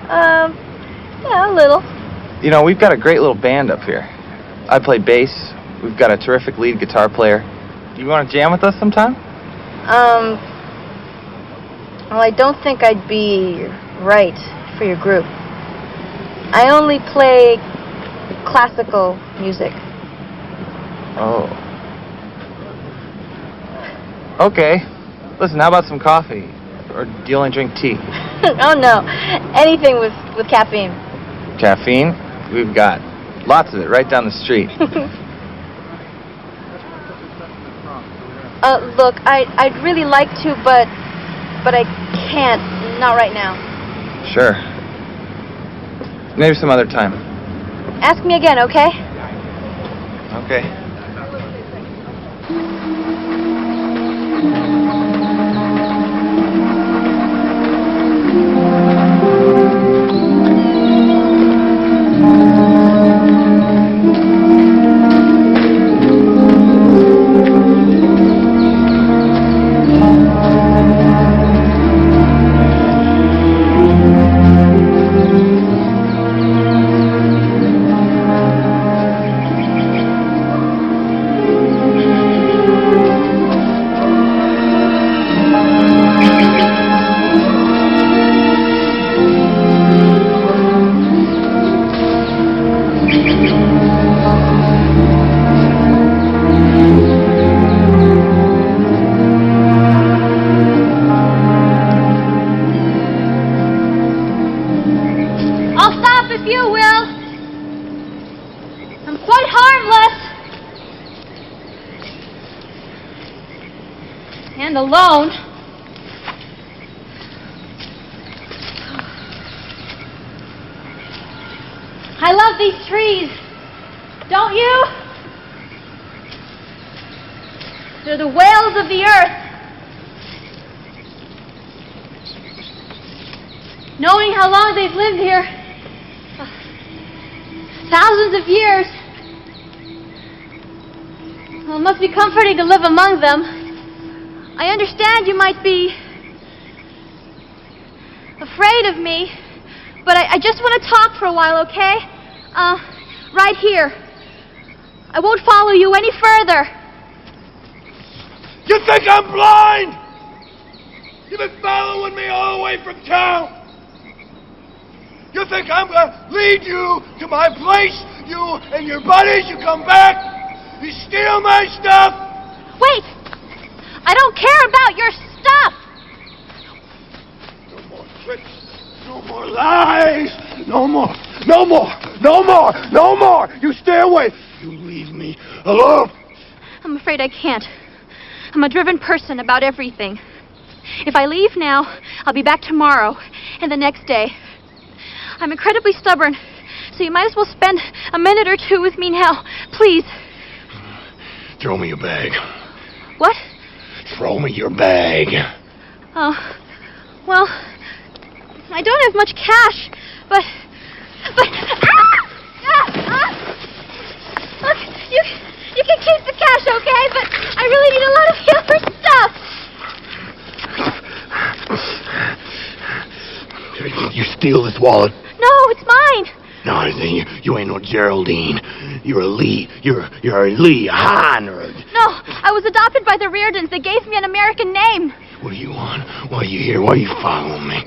Yeah, a little. You know, we've got a great little band up here. I play bass. We've got a terrific lead guitar player. You want to jam with us sometime? Well, I don't think I'd be right for your group. I only play classical music. Oh. Okay. Listen, how about some coffee? Or do you only drink tea? Oh, no. Anything with caffeine. Caffeine? We've got lots of it right down the street. Look, I'd really like to, but I can't. Not right now. Sure. Maybe some other time. Ask me again, okay? Okay. And alone. I love these trees. Don't you? They're the whales of the earth. Knowing how long they've lived here, thousands of years, well, it must be comforting to live among them. I understand you might be afraid of me, but I just want to talk for a while, okay? Right here. I won't follow you any further. You think I'm blind? You've been following me all the way from town. You think I'm gonna lead you to my place? You and your buddies, you come back, you steal my stuff. Wait! I don't care about your stuff! No more tricks, no more lies, no more, no more, no more, no more. You stay away. You leave me alone. I'm afraid I can't. I'm a driven person about everything. If I leave now, I'll be back tomorrow and the next day. I'm incredibly stubborn, so you might as well spend a minute or two with me now. Please. Throw me your bag. What? Throw me your bag. Oh, well, I don't have much cash, but look, you can keep the cash, okay? But I really need a lot of the other stuff. You steal this wallet? No, it's mine. No, then you ain't no Geraldine. You're a Lee. You're a Lee, a Heinrich. No, I was adopted by the Reardons. They gave me an American name. What do you want? Why are you here? Why are you following me?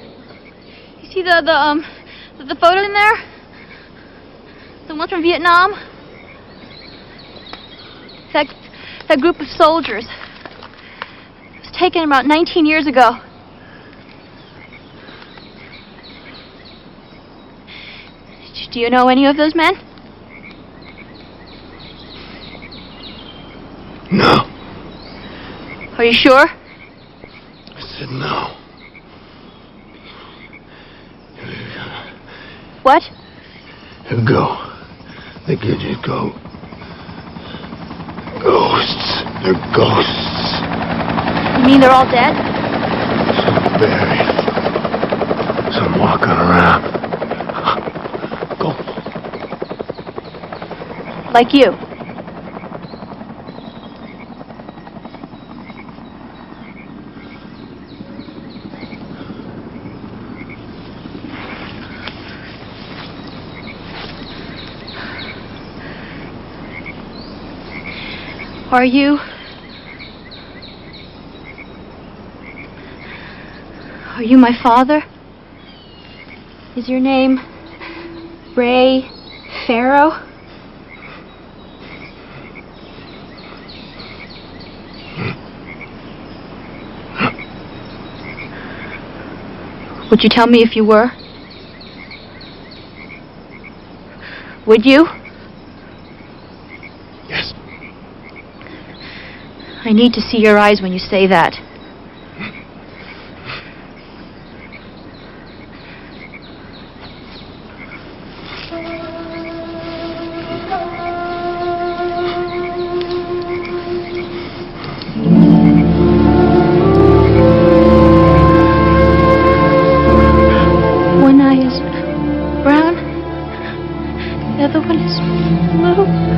You see the photo in there? The one from Vietnam? That group of soldiers. It was taken about 19 years ago. Do you know any of those men? No. Are you sure? I said no. What? Go. They could just go. Ghosts. They're ghosts. You mean they're all dead? Some buried. Some walking around. Go. Like you. Are you my father? Is your name Ray Farrow? Would you tell me if you were? Would you? Yes. I need to see your eyes when you say that. One eye is brown, the other one is blue.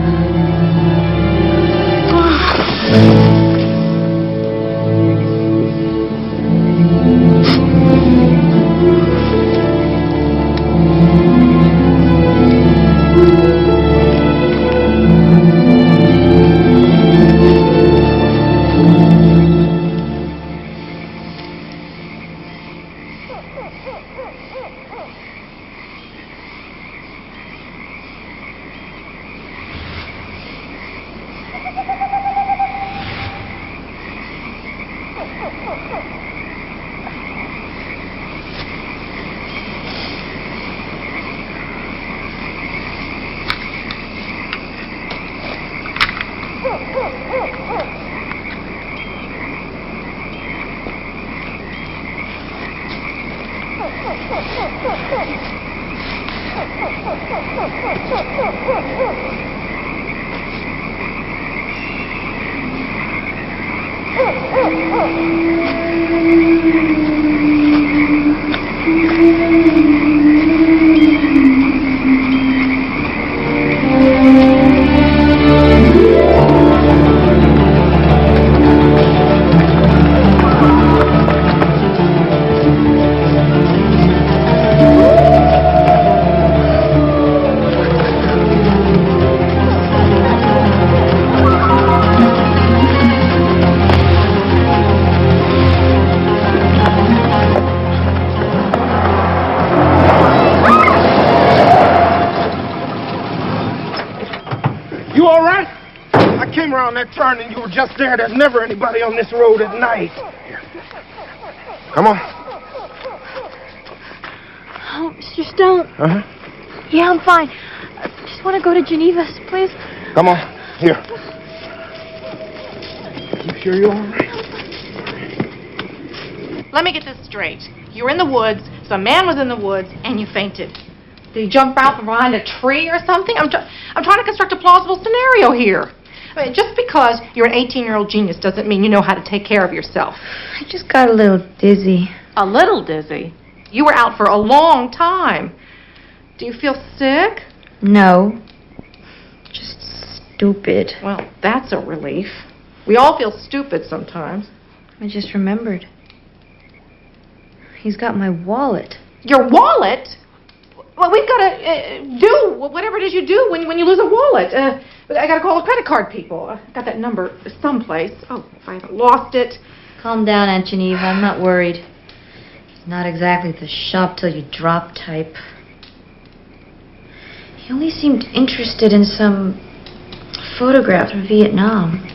That turn and you were just there. There's never anybody on this road at night. Come on. Oh, Mr. Stone. Uh-huh. Yeah, I'm fine. I just want to go to Geneva, please. Come on. Here. You sure you're all right? Let me get this straight. You were in the woods, some man was in the woods, and you fainted. Did he jump out from behind a tree or something? I'm trying to construct a plausible scenario here. I mean, just because you're an 18-year-old genius doesn't mean you know how to take care of yourself. I just got a little dizzy. A little dizzy? You were out for a long time. Do you feel sick? No. Just stupid. Well, that's a relief. We all feel stupid sometimes. I just remembered. He's got my wallet. Your wallet? Well, we've got to do whatever it is you do when you lose a wallet. I got to call the credit card people. I got that number someplace. Oh, if I haven't lost it. Calm down, Aunt Geneva. I'm not worried. He's not exactly the shop till you drop type. He only seemed interested in some photograph from Vietnam.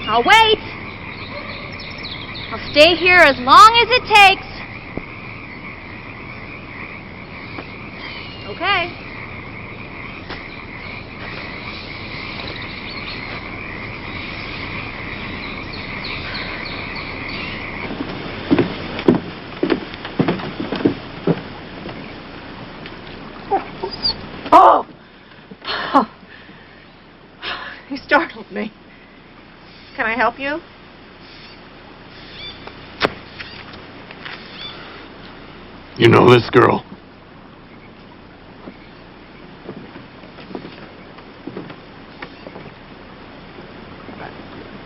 I'll wait. I'll stay here as long as it takes. Okay. Oh! Oh! You startled me. Can I help you? You know this girl?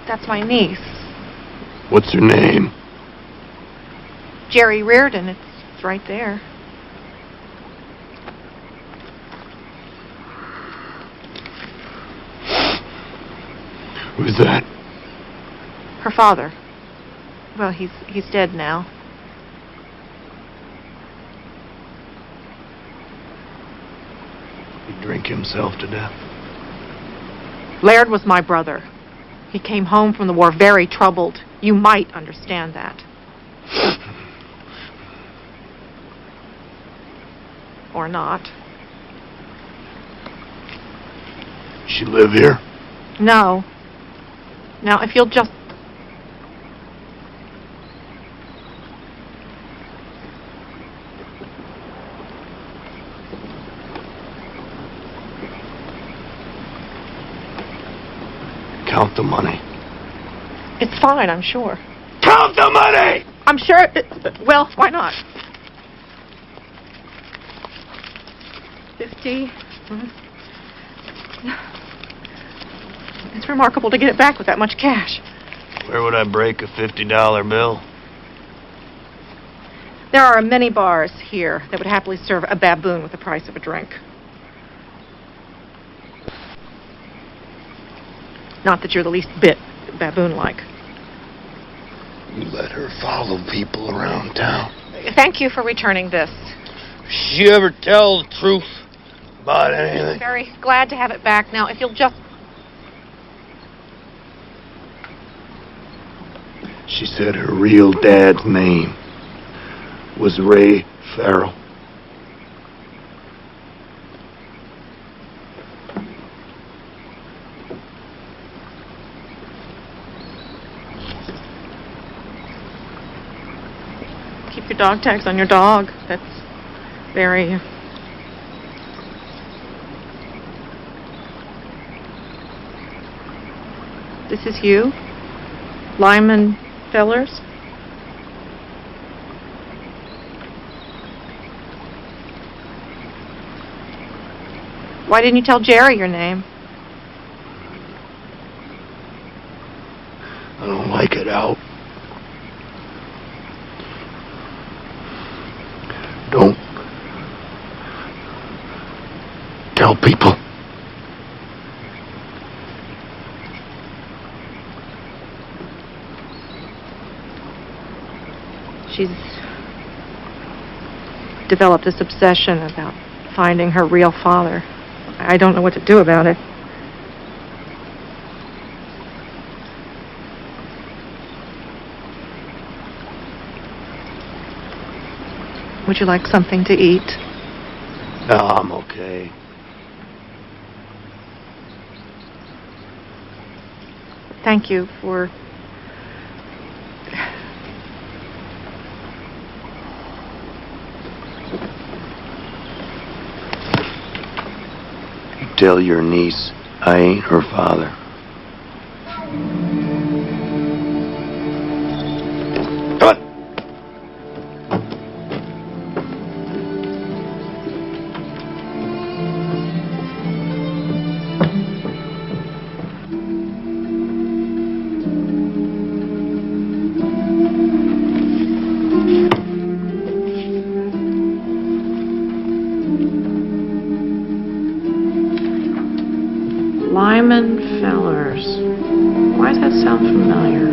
That's my niece. What's her name? Jerry Reardon. It's right there. Who's that? Her father. Well, he's dead now. He drank himself to death. Laird was my brother. He came home from the war very troubled. You might understand that. Or not. She live here? No. Now, if you'll just... Count the money. It's fine, I'm sure. Count the money! I'm sure... well, why not? 50... It's remarkable to get it back with that much cash. Where would I break a $50 bill? There are many bars here that would happily serve a baboon with the price of a drink. Not that you're the least bit baboon-like. You let her follow people around town. Thank you for returning this. She ever tell the truth about anything? Very glad to have it back now. If you'll just... She said her real dad's name was Ray Farrell. Keep your dog tags on your dog. That's very... This is you? Lyman Fellers? Why didn't you tell Jerry your name? I don't like it out. Don't tell people. She's developed this obsession about finding her real father. I don't know what to do about it. Would you like something to eat? No, I'm okay. Thank you for... Tell your niece I ain't her father. Come on. Lyman Fellers. Why does that sound familiar?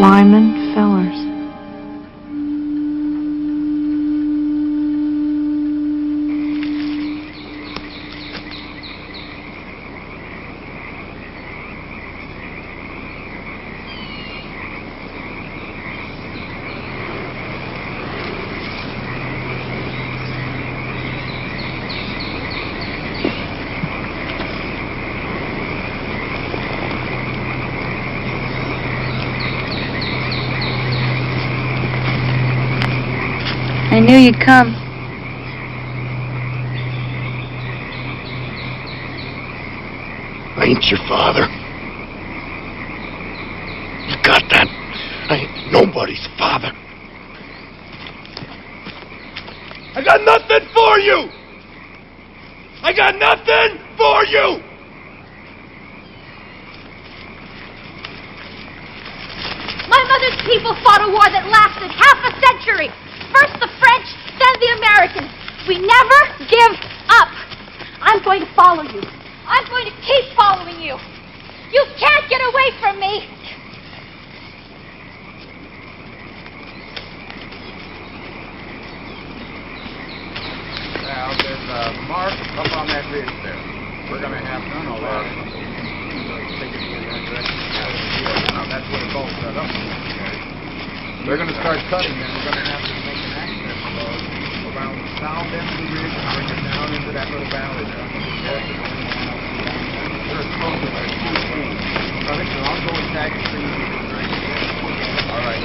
Lyman Fellers. I knew you'd come. I ain't your father. You got that? I ain't nobody's father. I got nothing for you! I got nothing for you! My mother's people fought a war that lasted half a century. First the French, then the Americans. We never give up. I'm going to follow you. I'm going to keep following you. You can't get away from me. Now, there's a mark up on that ridge there. We're going to have none of that. Take it in that direction. Now, that's where the bolt set up. They're going to start cutting, and we're going to have to make an access road around the south end of the ridge and bring it down down into that little valley there. There's smoke in there. All right, so I'll go and tag the trees right there. All right.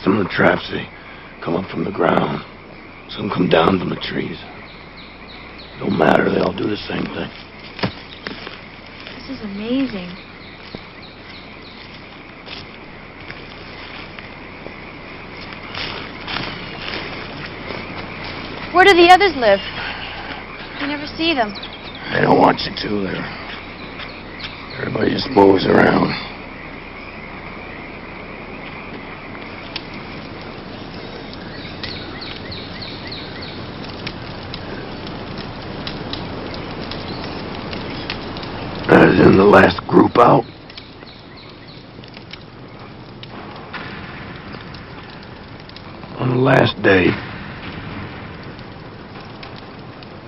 Some of the traps, they come up from the ground. Some come down from the trees. Don't matter, they all do the same thing. This is amazing. Where do the others live? You never see them. They don't want you to there. Everybody just moves around. As in the last group out. On the last day.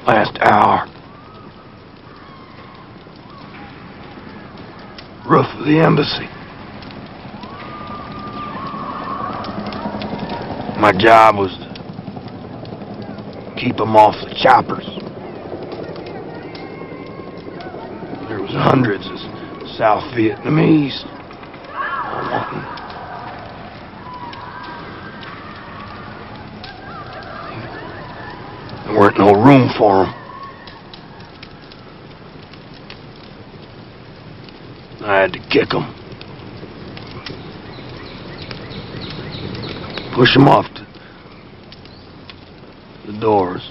Last hour. Roof of the embassy. My job was to keep them off the choppers. There was hundreds of South Vietnamese. All wanting. There weren't no room for them. I had to kick them. Push them off to the doors.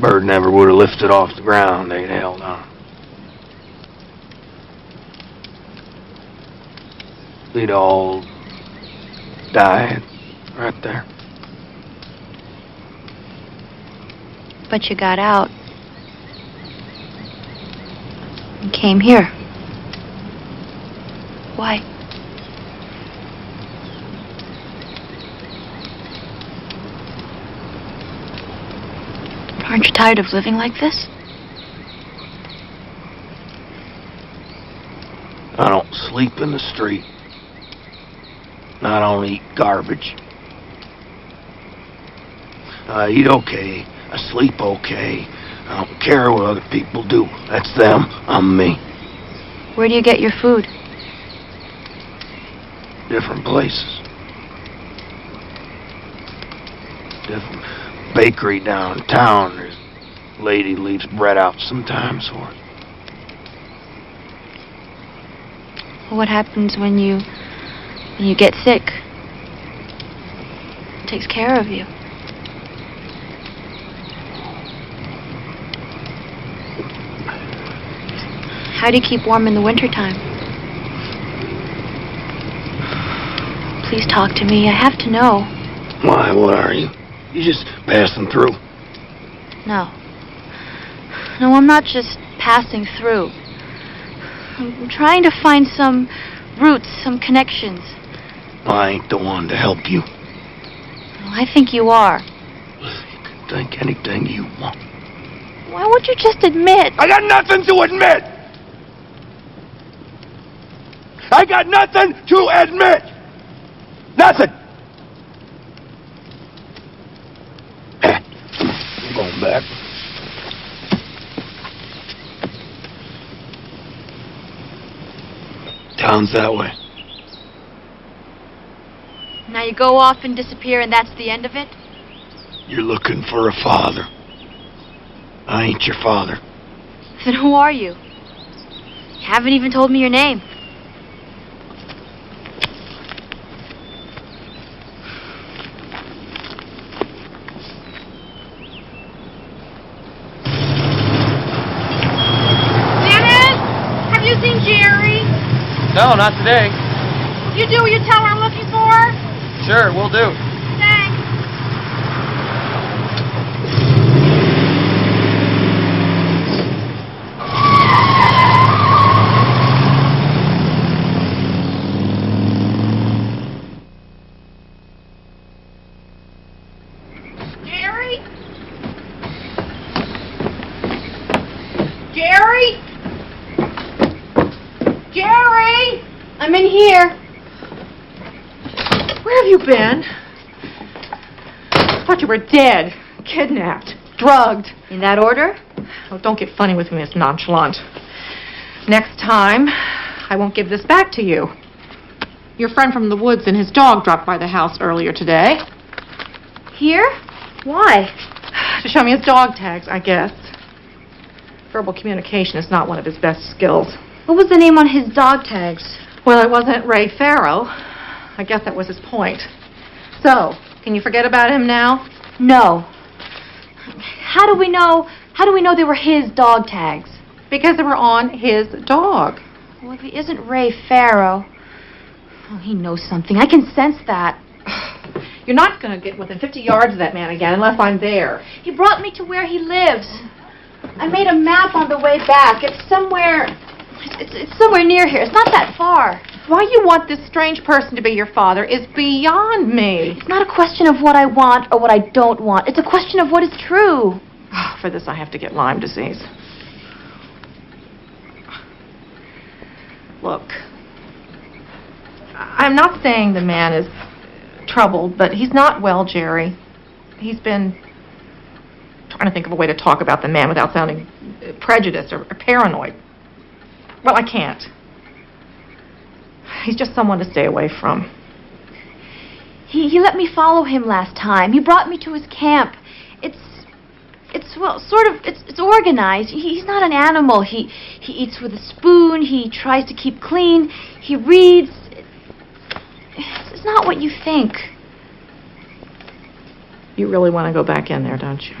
Bird never would have lifted off the ground. They'd held on. They'd all died right there. But you got out. And came here. Why? Aren't you tired of living like this? I don't sleep in the street. I don't eat garbage. I eat okay. I sleep okay. I don't care what other people do. That's them. I'm me. Where do you get your food? Different places. Different bakery downtown. There's a lady leaves bread out sometimes for us. What happens when you get sick? Who takes care of you? How do you keep warm in the wintertime? Please talk to me. I have to know. Why, what are you? You just passing through? No. No, I'm not just passing through. I'm trying to find some roots, some connections. I ain't the one to help you. I think you are. You can think anything you want. Why won't you just admit? I got nothing to admit! I got nothing to admit! Nothing! I'm going back. Town's that way. Now you go off and disappear and that's the end of it? You're looking for a father. I ain't your father. Then who are you? You haven't even told me your name. No, not today. You do what you tell her I'm looking for? Sure, we'll do. Thanks. Jerry! I'm in here. Where have you been? I thought you were dead, kidnapped, drugged. In that order? Oh, don't get funny with me, Miss Nonchalant. Next time, I won't give this back to you. Your friend from the woods and his dog dropped by the house earlier today. Here? Why? To show me his dog tags, I guess. Verbal communication is not one of his best skills. What was the name on his dog tags? Well, it wasn't Ray Farrow. I guess that was his point. So, can you forget about him now? No. How do we know they were his dog tags? Because they were on his dog. Well, if he isn't Ray Farrow, oh, he knows something. I can sense that. You're not going to get within 50 yards of that man again unless I'm there. He brought me to where he lives. I made a map on the way back. It's somewhere near here. It's not that far. Why you want this strange person to be your father is beyond me. It's not a question of what I want or what I don't want. It's a question of what is true. For this, I have to get Lyme disease. Look, I'm not saying the man is troubled, but he's not well, Jerry. He's been trying to think of a way to talk about the man without sounding prejudiced or paranoid. Well, I can't. He's just someone to stay away from. He let me follow him last time. He brought me to his camp. It's organized. He's not an animal. He eats with a spoon. He tries to keep clean. He reads. It's not what you think. You really want to go back in there, don't you?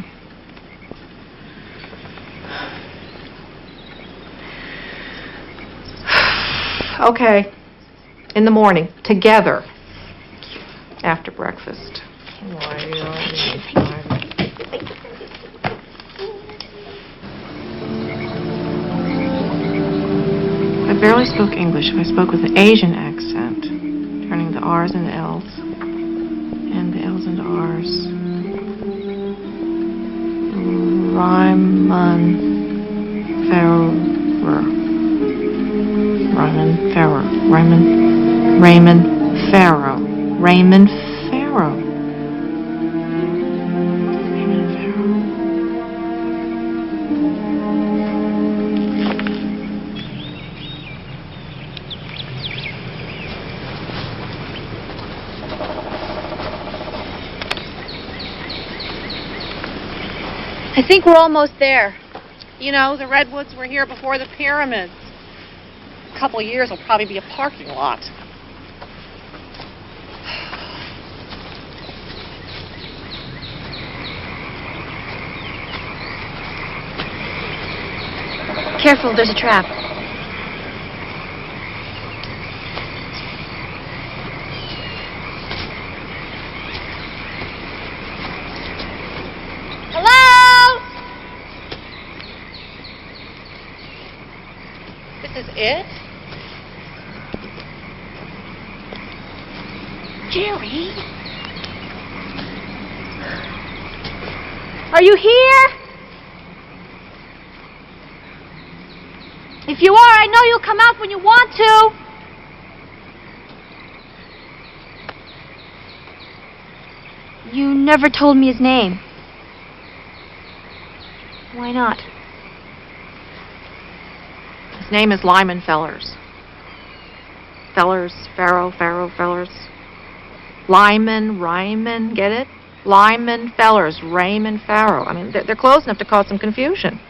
Okay. In the morning, together. After breakfast. I barely spoke English. I spoke with an Asian accent, turning the R's into L's, and the L's into R's. Raymond Farrow. Raymond Farrow. I think we're almost there. You know, the Redwoods were here before the pyramids. A couple of years will probably be a parking lot. Careful, there's a trap. Hello? This is it? Jerry? Are you here? If you are, I know you'll come out when you want to. You never told me his name. Why not? His name is Lyman Fellers. Fellers, Fellers. Lyman, Ryman, get it? Lyman Fellers, Raymond Farrow. I mean, they're close enough to cause some confusion.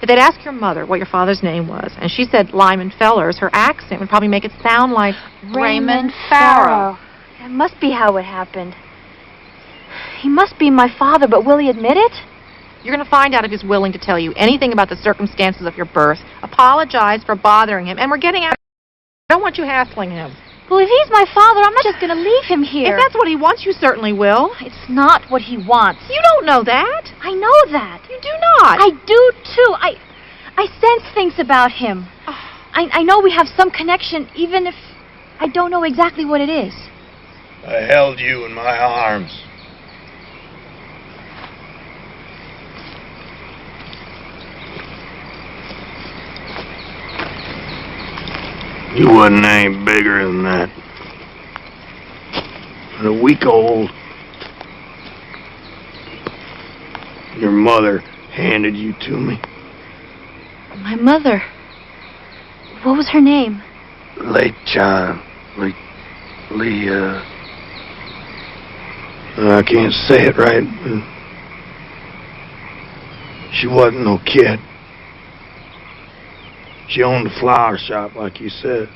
If they'd ask your mother what your father's name was, and she said Lyman Fellers, her accent would probably make it sound like Raymond Farrow. That must be how it happened. He must be my father, but will he admit it? You're going to find out if he's willing to tell you anything about the circumstances of your birth, apologize for bothering him, and we're getting out. I don't want you hassling him. Well, if he's my father, I'm not just going to leave him here. If that's what he wants, you certainly will. It's not what he wants. You don't know that. I know that. You do not. I do, too. I sense things about him. I know we have some connection, even if I don't know exactly what it is. I held you in my arms. You wasn't any bigger than that. And a week old. Your mother handed you to me. My mother. What was her name? Late John. I can't say it right. She wasn't no kid. She owned a flower shop, like you said.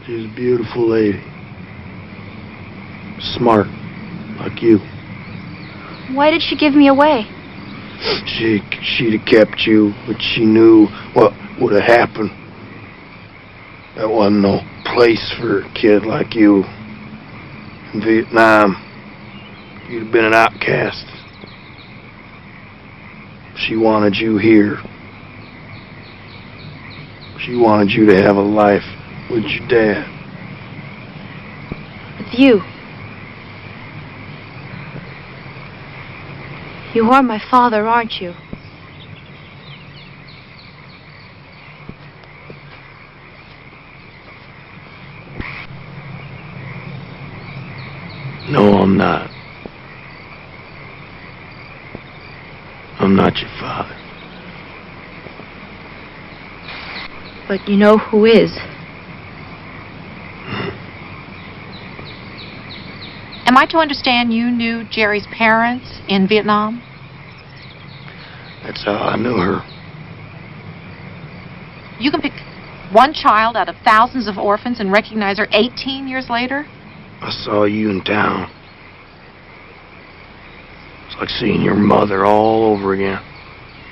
She was a beautiful lady. Smart, like you. Why did she give me away? She'd have kept you, but she knew what would have happened. That wasn't no place for a kid like you. In Vietnam, you'd have been an outcast. She wanted you here. She wanted you to have a life with your dad. With you. You are my father, aren't you? No, I'm not. I'm not your father. But you know who is. Am I to understand you knew Jerry's parents in Vietnam? That's how I knew her. You can pick one child out of thousands of orphans and recognize her 18 years later? I saw you in town. It's like seeing your mother all over again.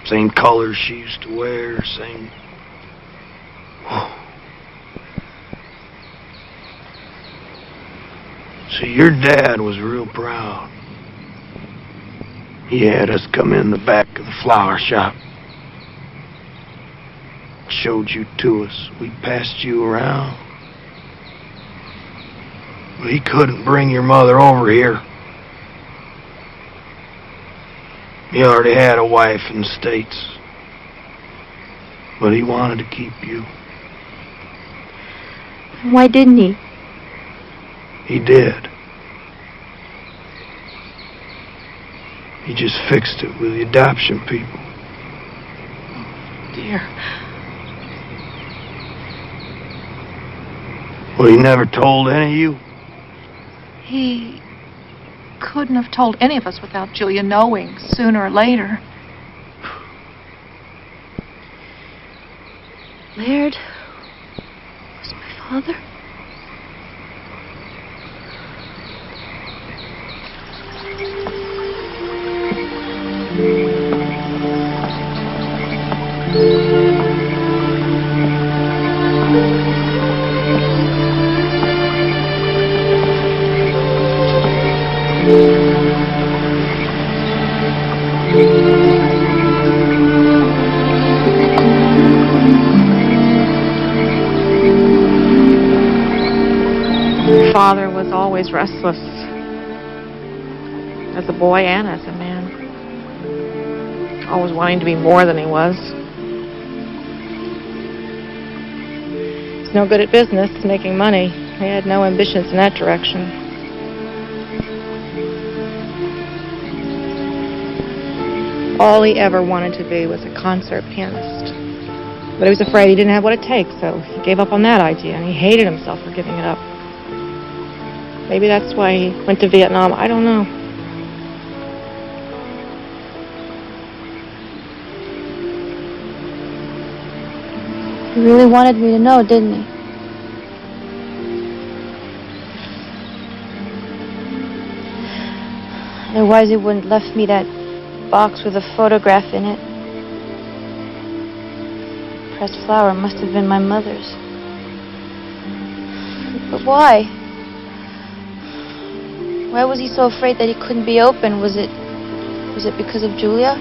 Same colors she used to wear, same... See, your dad was real proud. He had us come in the back of the flower shop. Showed you to us. We passed you around. But he couldn't bring your mother over here. He already had a wife in the States. But he wanted to keep you. Why didn't he? He did. He just fixed it with the adoption people. Dear. Well, he never told any of you? He couldn't have told any of us without Julia knowing sooner or later. Laird was my father? Father was always restless, as a boy and as a man. Always wanting to be more than he was. He's no good at business, making money. He had no ambitions in that direction. All he ever wanted to be was a concert pianist. But he was afraid he didn't have what it takes, so he gave up on that idea, and he hated himself for giving it up. Maybe that's why he went to Vietnam. I don't know. He really wanted me to know, didn't he? Otherwise he wouldn't have left me that box with a photograph in it. Pressed flower must have been my mother's. But why? Why was he so afraid that he couldn't be open? Was it because of Julia?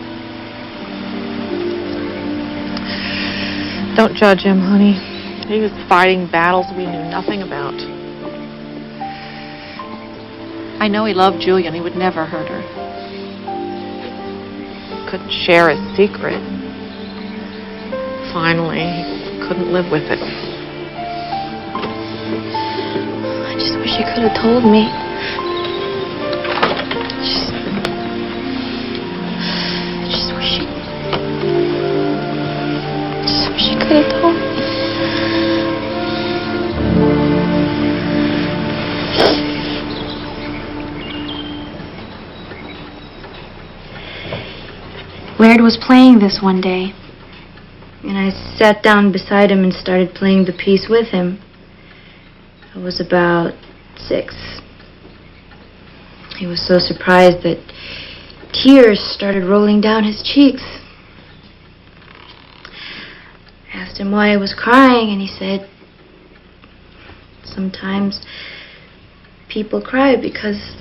Don't judge him, honey. He was fighting battles we knew nothing about. I know he loved Julia and he would never hurt her. Couldn't share his secret. finally, he couldn't live with it. I just wish he could have told me. Just wish he could have told me. Laird was playing this one day, and I sat down beside him and started playing the piece with him. I was about 6. He was so surprised that tears started rolling down his cheeks. I asked him why he was crying, and he said, sometimes people cry because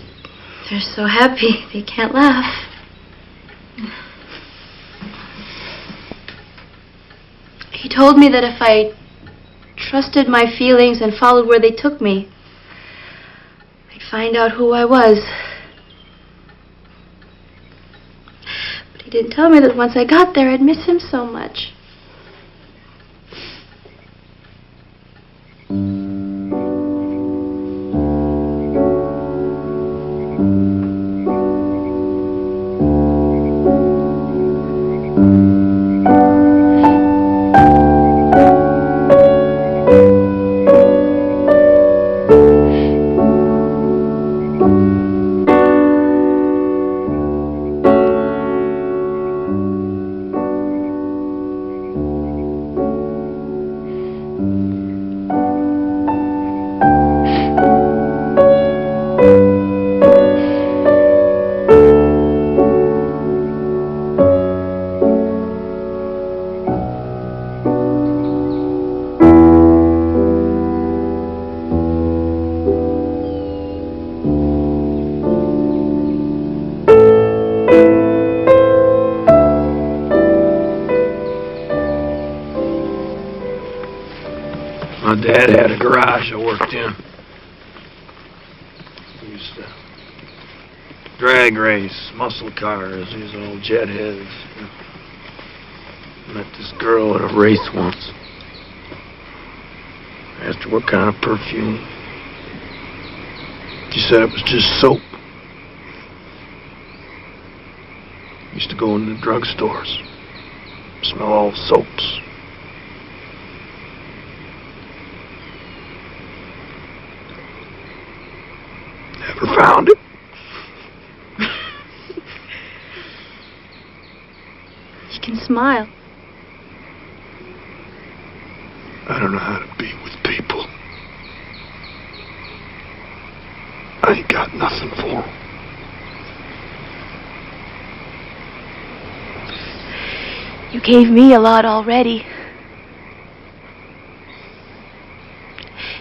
they're so happy they can't laugh. He told me that if I trusted my feelings and followed where they took me, I'd find out who I was. But he didn't tell me that once I got there, I'd miss him so much. My dad had a garage I worked in. We used to drag race, muscle cars, these old jet heads. Met this girl at a race once. I asked her what kind of perfume. She said it was just soap. Used to go into the drugstores, smell all the soaps. Never found it. You can smile. I don't know how to be with people. I ain't got nothing for them. You gave me a lot already.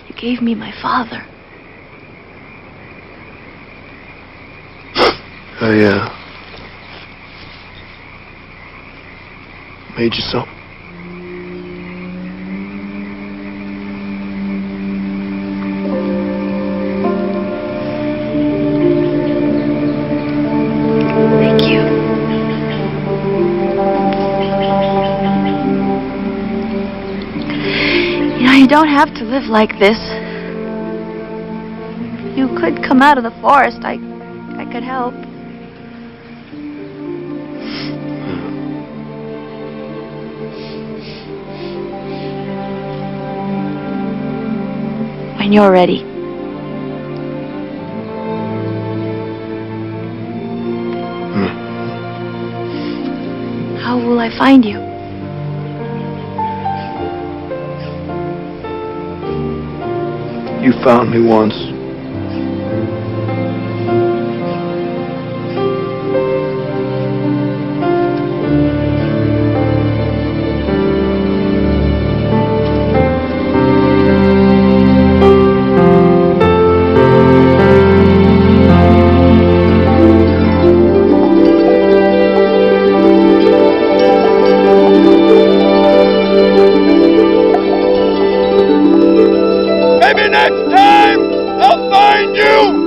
You gave me my father. I made you something. Thank you. You know, you don't have to live like this. You could come out of the forest. I could help. When you're ready. How will I find you? You found me once. Maybe next time I'll find you!